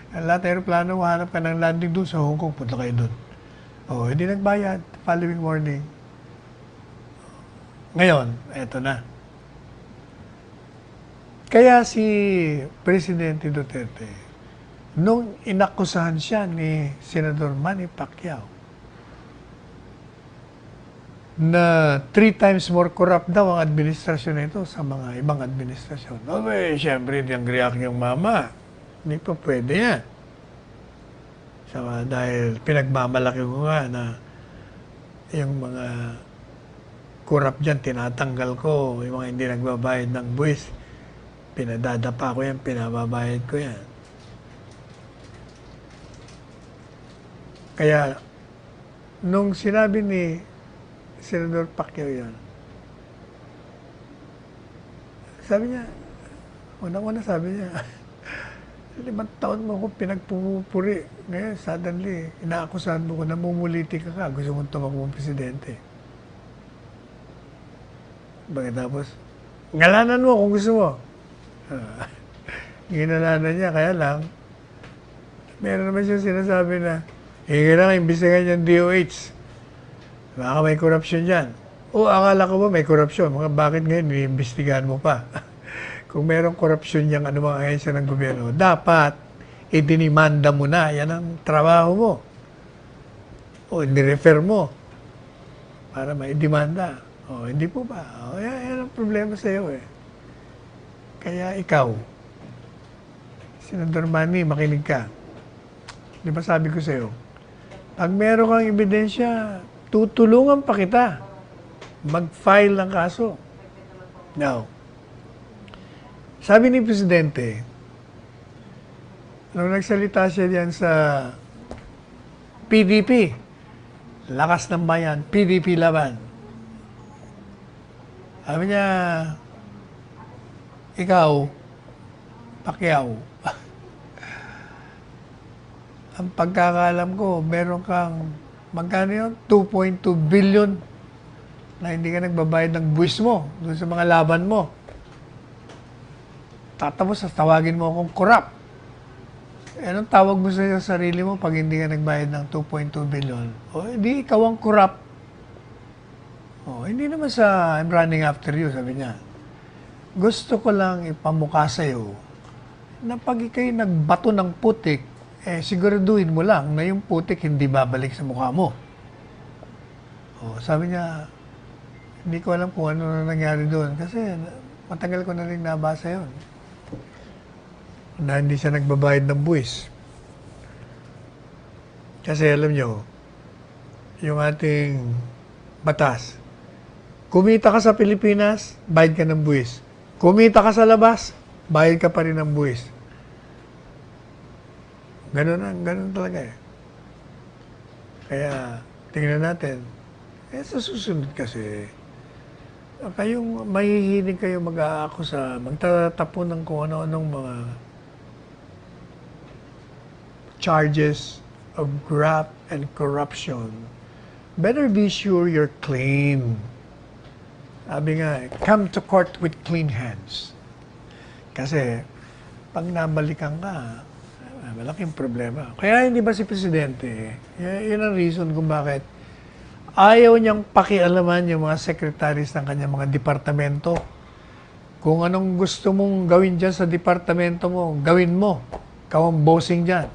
Ang lahat ng aeroplano, mahanap ka ng landing doon sa Hong Kong, punta kayo doon. Hindi nagbayad. Following morning. Ngayon, eto na. Kaya si Presidente Duterte, nung inakusahan siya ni Senador Manny Pacquiao, na 3 times more corrupt daw ang administrasyon nito sa mga ibang administrasyon. Siyempre, yung react niyang mama. Hindi pa pwede yan. Dahil pinagmamalaki ko nga na yung mga corrupt dyan, tinatanggal ko. Yung mga hindi nagbabayad ng buwis, pinadadapa ko yan, pinababayad ko yan. Kaya, nung sinabi ni Senador Pacquiao yan, sabi niya, unang-una sabi niya, 5 taon mo ako pinagpupuri. Ngayon, suddenly, inaakusahan mo ko, namumuliti ka ka, gusto mong tumakbo ng presidente. Pagkatapos, ngalanan mo kung gusto mo. Ginalanan niya, kaya lang, meron naman siya sinasabi na, kailangan imbestigahan yung DOH. Baka may korupsyon dyan. O, akala ko ba may korupsyon? Bakit ngayon, iniimbestigahan mo pa? Kung merong korupsyon niyang anumang ahensya ng gobyerno, dapat idinimanda mo na. Yan ang trabaho mo. O, inirefer mo para maidimanda. O, hindi po ba? O, yan ang problema sa iyo eh. Kaya ikaw, Senador Manny, makinig ka. Di ba sabi ko sa iyo, pag meron kang ebidensya, tutulungan pa kita mag-file ng kaso. Now, sabi ni Presidente, nung nagsalita siya diyan sa PDP, Lakas ng Bayan, PDP laban. Sabi niya, ikaw, Pacquiao, ang pagkakalam ko, meron kang, magkano yun? 2.2 billion na hindi ka nagbabayad ng buwis mo doon sa mga laban mo. Tatapos, tawagin mo akong corrupt. Anong tawag mo sa sarili mo pag hindi ka nagbayad ng 2.2 billion? O, hindi ikaw ang corrupt. O, hindi naman sa I'm running after you, sabi niya. Gusto ko lang ipamukha sa'yo na pag ikaw'y nagbato ng putik, siguraduhin mo lang na yung putik hindi babalik sa mukha mo. O, sabi niya, hindi ko alam kung ano na nangyari doon kasi matagal ko na rin nabasa yun. Na hindi siya nagbabayad ng buwis. Kasi alam nyo, yung ating batas, kumita ka sa Pilipinas, bayad ka ng buwis. Kumita ka sa labas, bayad ka pa rin ng buwis. Ganun talaga eh. Kaya, tingnan natin, sa susunod kasi, kayong mahihilig kayo mag-aakusa, magtatapon ng kung ano-anong mga charges of graft and corruption. Better be sure you're clean. Sabi nga, come to court with clean hands. Kasi, pag nabalikan ka, malaking problema. Kaya hindi ba si Presidente, yun ang reason kung bakit ayaw niyang pakialaman yung mga secretaries ng kanyang mga departamento. Kung anong gusto mong gawin dyan sa departamento mo, gawin mo. Ikaw ang bossing dyan.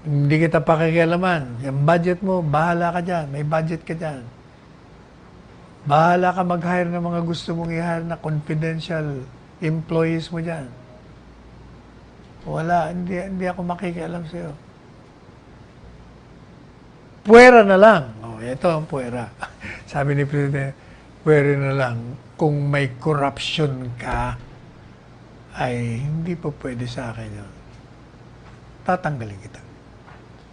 Hindi kita pakikialaman. Yung budget mo, bahala ka dyan. May budget ka dyan. Bahala ka mag-hire ng mga gusto mong i-hire na confidential employees mo dyan. Wala, hindi ako makikialam sa'yo. Puwera na lang. Oh, ito ang puwera. Sabi ni President, puwera na lang. Kung may corruption ka, ay hindi po pwede sa akin yun. Tatanggalin kita.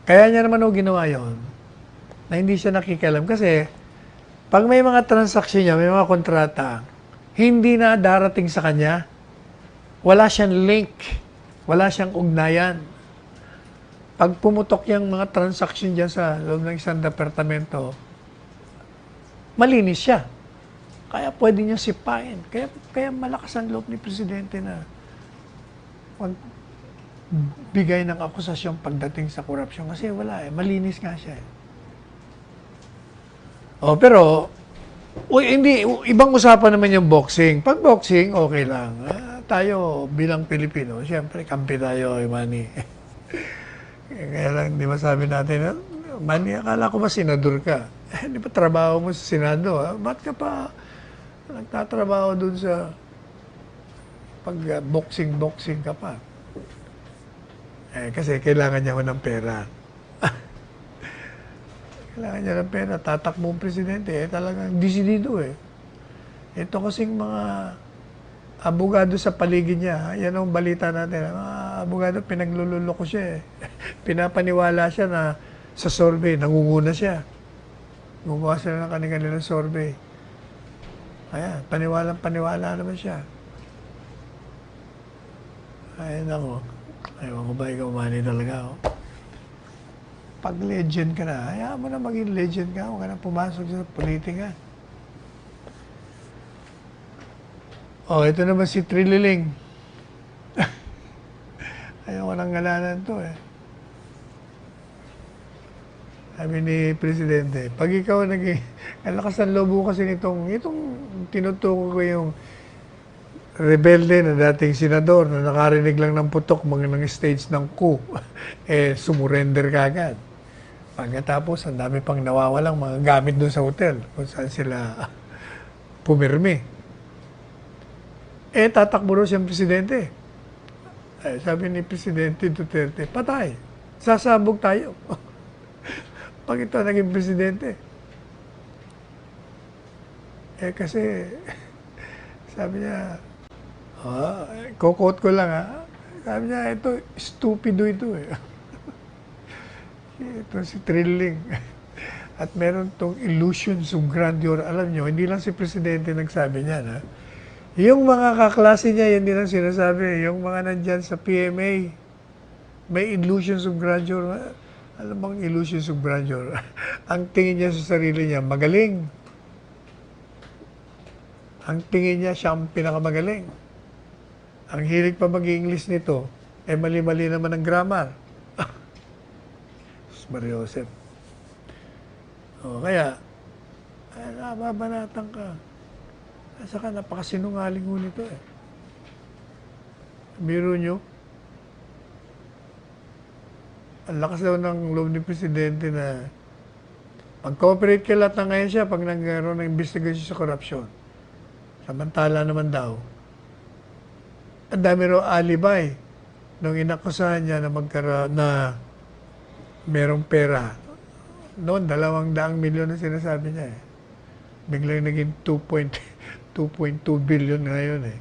Kaya niya naman ginawa yun, na hindi siya nakikialam. Kasi, pag may mga transaksyon niya, may mga kontrata, hindi na darating sa kanya, wala siyang link, wala siyang ugnayan. Pag pumutok yung mga transaksyon dyan sa loob ng isang departamento, malinis siya. Kaya pwede niya sipain. Kaya malakas ang loob ni Presidente na magbigay ng akusasyon pagdating sa korupsyon. Kasi wala eh, malinis nga siya eh. Oh, pero, hindi, ibang usapan naman yung boxing. Pag boxing, okay lang. Tayo bilang Pilipino, siyempre, kampi tayo, Manny. Kaya lang, di ba sabi natin, Manny, akala ko ba senador ka? Di ba trabaho mo sa Senado? Ba't ka pa nagtatrabaho dun sa pag-boxing ka pa? Kasi kailangan niya ng pera. Kailangan niya ng pera. Tatakbo ang presidente. Talagang disidido eh. Ito kasing mga abogado sa paligid niya. Yan ang balita natin. Abogado, pinaglululoko siya eh. Pinapaniwala siya na sa survey, nangunguna siya. Gumawa sila ng kanilang survey. Ayan, paniwala naman siya. Ayan ako. Ayaw ko ba ikaw mani talaga. Oh. Pag legend ka na, hayaan mo na maging legend ka. Huwag ka na pumasok sa politika. Oh, ito naman si Trililing. Ayaw ko nang ngalanan to eh. Sabi ni Presidente, pag ikaw naging, ang lakas ng loob kasi itong tinutuko ko yung rebelde na dating senador na nakarinig lang ng putok mga ng stage ng coup, sumurrender ka agad. Pagkatapos, ang dami pang nawawalang mga gamit doon sa hotel kung saan sila pumirmi. Tatakbo raw siyang presidente. Sabi ni Presidente Duterte, patay. Sasabog tayo. Pag ito naging presidente. Kasi, sabi niya, kokot ko lang sabi niya, ito, stupido ito eh. Ito si Trilling. At meron tong illusions of grandeur. Alam niyo, hindi lang si Presidente nagsabi niya, ha? Yung mga kaklase niya, yan din ang sinasabi. Yung mga nandyan sa PMA, may illusions of grandeur. Alam bang illusions of grandeur? Ang tingin niya sa sarili niya, magaling. Ang tingin niya, siya ang pinakamagaling. Ang hilig pa mag-English nito, mali-mali naman ang grammar. Mario Joseph. Kaya, nababanatan ka. At saka napakasinungaling mo nito eh. Biro nyo, ang lakas daw ng loob ni Presidente na mag-cooperate kay lahat na ngayon siya pag nagkaroon ng investigation sa korupsyon. Samantala naman daw, ang dami raw alibay nung inakusahan niya na magkaroon na merong pera. Noon, 200 milyon na sinasabi niya eh. Biglang naging 2.2 billion ngayon eh.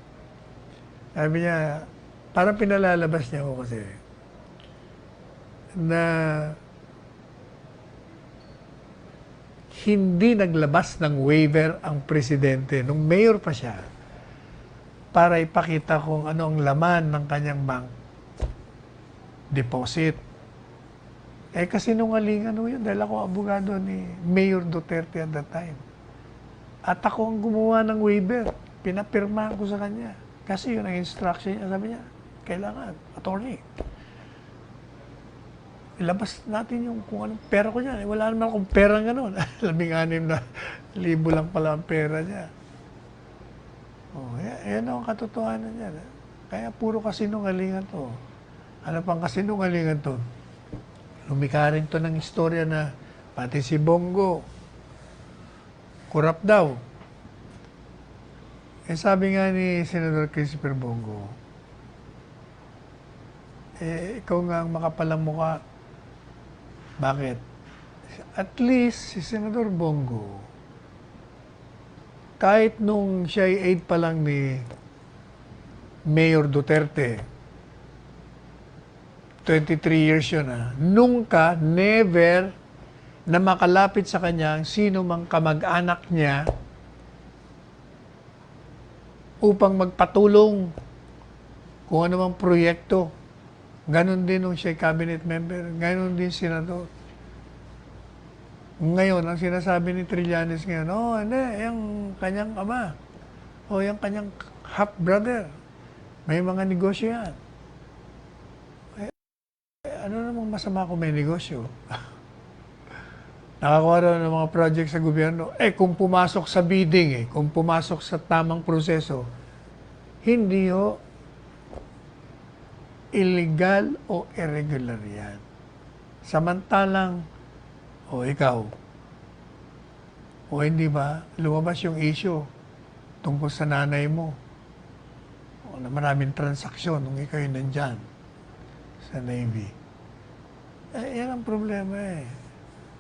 Sabi niya, parang pinalalabas niya ako kasi na hindi naglabas ng waiver ang presidente nung mayor pa siya para ipakita kung ano ang laman ng kanyang bank deposit. Kasi nungalingan yun dahil ako abogado ni Mayor Duterte at that time. At ako ang gumawa ng waiver. Pinapirmahan ko sa kanya. Kasi yun ang instruction niya. Sabi niya, kailangan, attorney. Ilabas natin yung kung anong pera ko niyan. Wala naman akong pera gano'n. 16,000 lang pala ang pera niya. Yan ang katotohanan niya. Kaya puro kasinungalingan to. Ano pang kasinungalingan to? Lumika rin to ng istorya na pati si Bongo, kurap daw. Sabi nga ni Senador Christopher Bongo, ikaw nga ang makapalang mukha. Bakit? At least, si Senador Bongo, kahit nung siya ay aide pa lang ni Mayor Duterte, 23 years yun never na makalapit sa kanya sino mang kamag-anak niya upang magpatulong kung ano mang proyekto. Ganon din nung siya cabinet member, ganon din senador. Ngayon, ang sinasabi ni Trillanes ngayon, hindi, yung kanyang ama, yung kanyang half-brother, may mga negosyo yan. Ano namang masama kung may negosyo? Nakakuha rin ng mga project sa gobyerno. Kung pumasok sa bidding, kung pumasok sa tamang proseso, hindi illegal o irregular yan. Samantalang, ikaw, hindi ba, lumabas yung issue tungkol sa nanay mo na maraming transaksyon nung ikaw yung nandyan sa Navy. Yan ang problema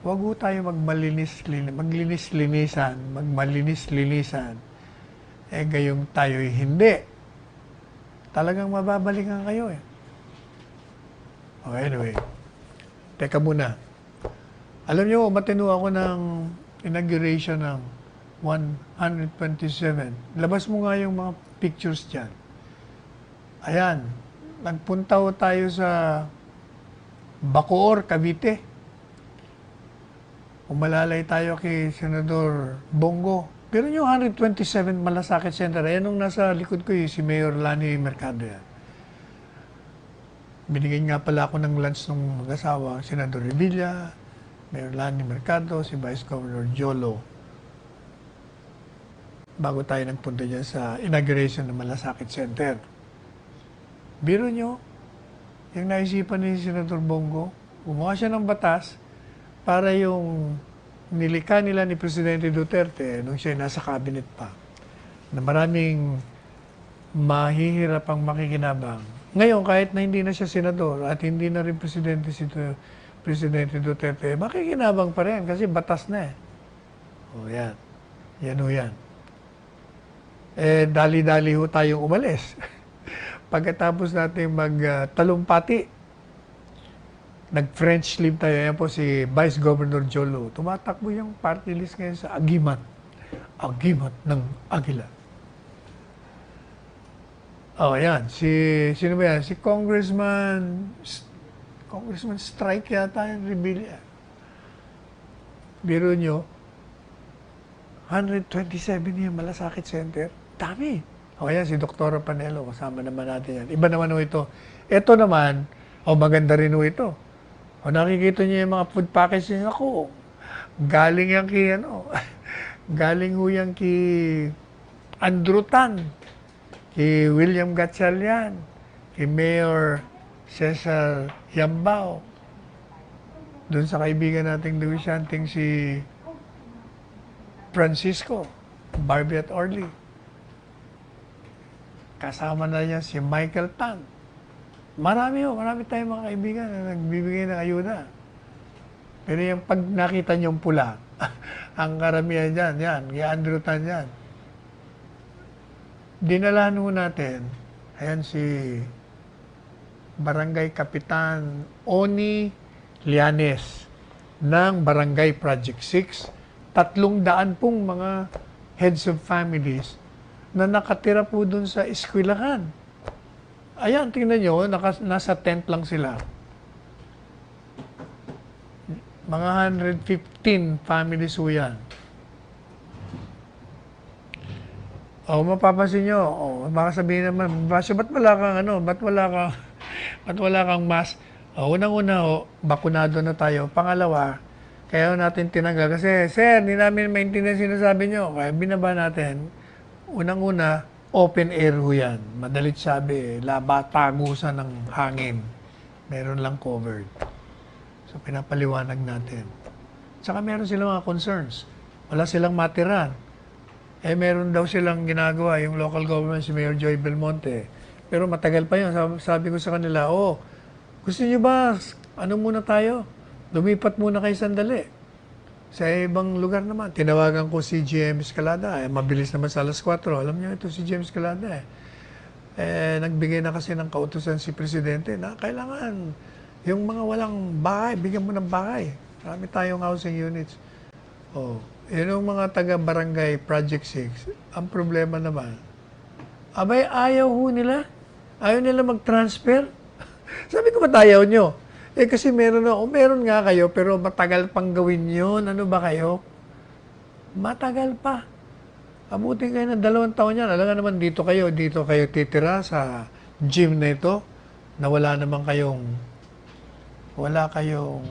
Huwag ho tayo maglinis-linisan, magmalinis-linisan. Gayong tayo'y hindi talagang mababalikan kayo eh. Okay, anyway. Teka muna. Alam nyo, matino ako ng inauguration ng 127. Labas mo nga yung mga pictures dyan. Ayan. Nagpunta ho tayo sa Bacoor, Cavite. Umalalay tayo kay Senador Bongo. Pero yung 127 Malasakit Center, ayan nung nasa likod ko si Mayor Lani Mercado yan. Binigyan nga pala ako ng lunch ng mag-asawa, Senador Revilla, Mayor Lani Mercado, si Vice Governor Jolo. Bago tayo nagpunta dyan sa inauguration ng Malasakit Center. Biro nyo, yung naisipan ni Senador Bongo, gumawa siya ng batas para yung nilikha nila ni Presidente Duterte nung siya nasa cabinet pa, na maraming mahihirap ang makikinabang. Ngayon, kahit na hindi na siya senador at hindi na rin presidente si Presidente Duterte, makikinabang pa rin kasi batas na eh. O yan. Yan o yan. Eh, dali-dali ho tayong umalis. Pagkatapos natin magtalumpati, nag-French leave tayo. Yan po si Vice Governor Jolo. Tumatakbo yung party list ngayon sa Agimat. Agimat ng Agila. Oh, yan. Sino ba yan? Si Congressman Strike yata yung Revilla. Biro nyo, 127 yung Malasakit Center. Dami. O yan, si Dr. Panelo. Kasama naman natin yan. Iba naman ho ito. Ito naman, maganda rin ho ito. O nakikita niyo yung mga food package niyo. Ako, galing yan kay, galing ho yan kay Andrew Tan, kay William Gatchalian, kay Mayor Cesar Yambao, doon sa kaibigan nating negosyanteng si Francisco Barbie at Orly. Kasama na niya si Michael Tan. Marami tayong mga kaibigan na nagbibigay ng ayuda. Pero yung pag nakita niyong pula, ang karamihan dyan, yan, kay Andrew Tan yan. Dinalahan mo natin, ayan si Barangay Kapitan Oni Lianes ng Barangay Project 6. 300 pong mga heads of families na nakatira po dun sa eskwelahan. Ayan, tingnan nyo, nasa tent lang sila. Mga 115 families po yan. Mapapansin nyo, baka sabihin naman, ba't wala kang mask? Unang-una, bakunado na tayo. Pangalawa, kaya natin tinanggal. Kasi, sir, hindi namin maintindihan sinasabi nyo. Kaya binaba natin. Unang-una, open air ho yan. Madalit sabi, tagusan ng hangin. Meron lang covered. So, pinapaliwanag natin. Tsaka meron silang mga concerns. Wala silang matiran. Meron daw silang ginagawa, yung local government, si Mayor Joy Belmonte. Pero matagal pa yun. Sabi ko sa kanila, gusto niyo ba, muna tayo? Lumipat muna kayo sandali. Sa ibang lugar naman, tinawagan ko si GM Escalada. Mabilis naman sa alas 4. Alam niyo ito si GM Escalada. Nagbigay na kasi ng kautusan si Presidente na kailangan yung mga walang bahay, bigyan mo ng bahay. Marami tayong housing units. Yun yung mga taga-barangay Project 6. Ang problema naman, ayaw ho nila. Ayaw nila mag-transfer. Sabi ko, ba't ayaw nyo? Kasi meron nga kayo, pero matagal pang gawin yun. Ano ba kayo? Matagal pa. Abutin kayo ng 2 taon yan. Alam nga naman, dito kayo titira sa gym na ito, na wala kayong,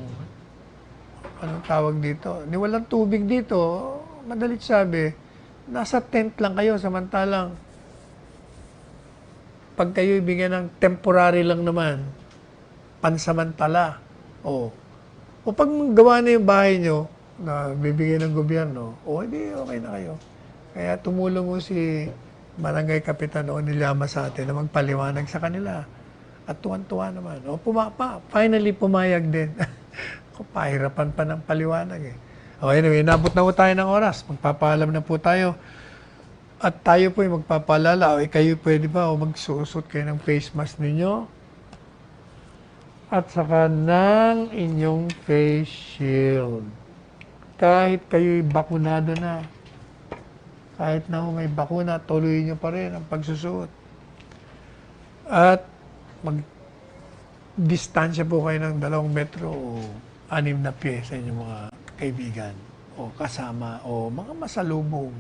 anong tawag dito? Walang tubig dito. Madalit sabi, nasa tent lang kayo, samantalang, pag kayo ibigyan ng temporary lang naman, pansamantala. O pag gawa na yung bahay nyo, na bibigyan ng gobyerno, hindi, okay na kayo. Kaya tumulong mo si Barangay Kapitan Onilyama sa atin na magpaliwanag sa kanila. At tuwan-tuwa naman. Finally pumayag din. Pahirapan pa ng paliwanag eh. Anyway, nabot na po tayo ng oras. Magpapaalam na po tayo. At tayo po ay magpapalala, o kayo pwede ba o magsusot kayo ng face mask ninyo at saka ng inyong face shield. Kahit kayo'y bakunado na, kahit na may bakuna, tuloy nyo pa rin ang pagsusuot. At mag-distansya po kayo ng 2 metro o 6 na pie sa inyong mga kaibigan o kasama o mga masalubong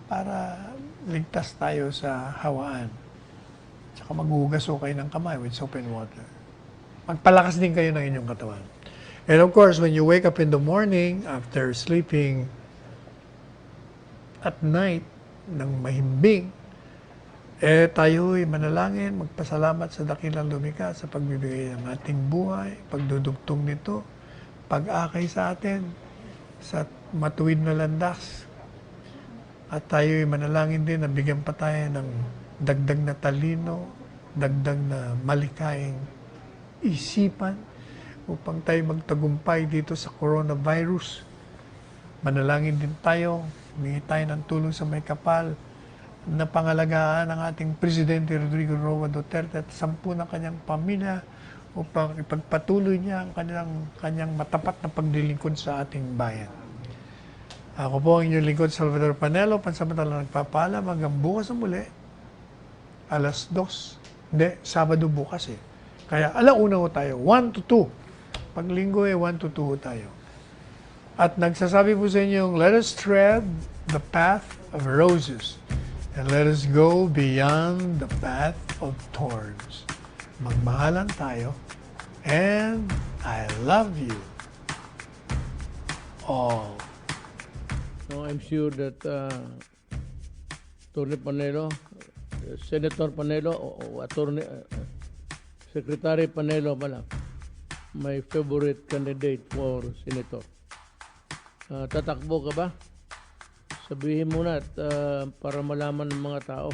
para ligtas tayo sa hawaan. Tsaka maghugas ho kayo ng kamay with soap and water. Magpalakas din kayo ng inyong katawan. And of course, when you wake up in the morning after sleeping at night ng mahimbing, tayo'y manalangin, magpasalamat sa dakilang lumikha sa pagbibigay ng ating buhay, pagdudugtong nito, pag-akay sa atin, sa matuwid na landas. At tayo'y manalangin din na bigyan pa tayo ng dagdag na talino, dagdag na malikhaing isipan upang tayo magtagumpay dito sa coronavirus. Manalangin din tayo, humingi tayo ng tulong sa may kapal na pangalagaan ng ating Presidente Rodrigo Roa Duterte at 10 ng kanyang pamilya upang ipagpatuloy niya ang kanyang matapat na paglilingkod sa ating bayan. Ako po ang inyong lingkod, Salvador Panelo, pansamantala nagpapaalam hanggang bukas na muli, alas 2. Hindi, Sabado bukas eh. Kaya 1:00 ho tayo, 1 to 2. Pag linggo 1 to 2 ho tayo. At nagsasabi po sa inyong, let us tread the path of roses and let us go beyond the path of thorns. Magmahalan tayo, and I love you all. No, I'm sure that Attorney Panelo, Senator Panelo, o Attorney Secretary Panelo pala, my favorite candidate for Senator. Tatakbo ka ba? Sabihin mo na at para malaman ng mga tao.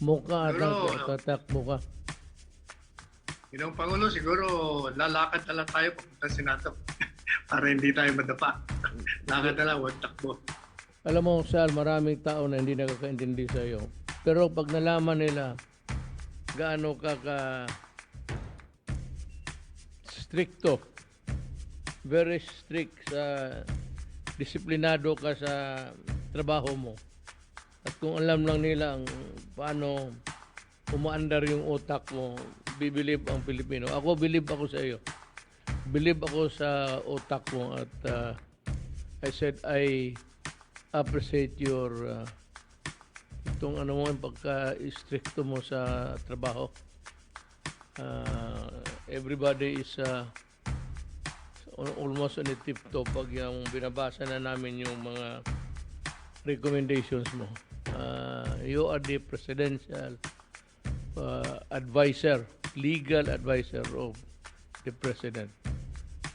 Mukha at tatakbo ka. Ginong Pangulo, siguro lalakad na lang tayo papunta sa Senato para hindi tayo madapa. Lakad na lang, huwag takbo. Alam mo, Sal, maraming tao na hindi nakakaintindi sa iyo. Pero pag nalaman nila gaano ka stricto, very strict sa disiplinado ka sa trabaho mo. At kung alam lang nila ang paano umaandar yung utak mo, bibilib ang Pilipino. Ako, bilib ako sa iyo. Bilib ako sa utak mo at I said I appreciate your itong ano mo, yung pagka-stricto mo sa trabaho. Everybody is almost on a tip-top pag yung binabasa na namin yung mga recommendations mo. You are the presidential advisor, legal advisor of the president.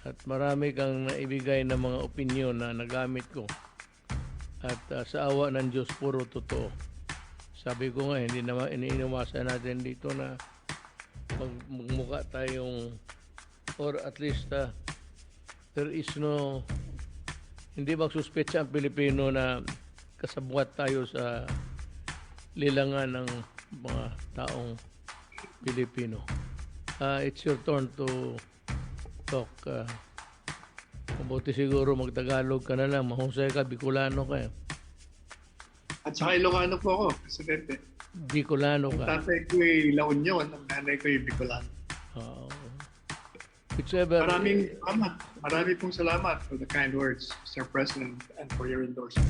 At marami kang naibigay ng mga opinion na nagamit ko. At sa awa ng Diyos, puro totoo. Sabi ko nga, hindi naman iniiwasan natin dito na magmukha tayong, or at least there is no, hindi magsuspetsa ang Pilipino na kasabwat tayo sa lilangan ng mga taong Pilipino. It's your turn to talk. Mabuti siguro magtagalog ka na lang. Mahusay ka, Bicolano ka. At saka Ilocano po ako, Presidente. Bicolano ka. Tatay ko'y La Union, ang nanay ko'y Bicolano. Whichever. Marami pong salamat for the kind words, Mr. President, and for your endorsement.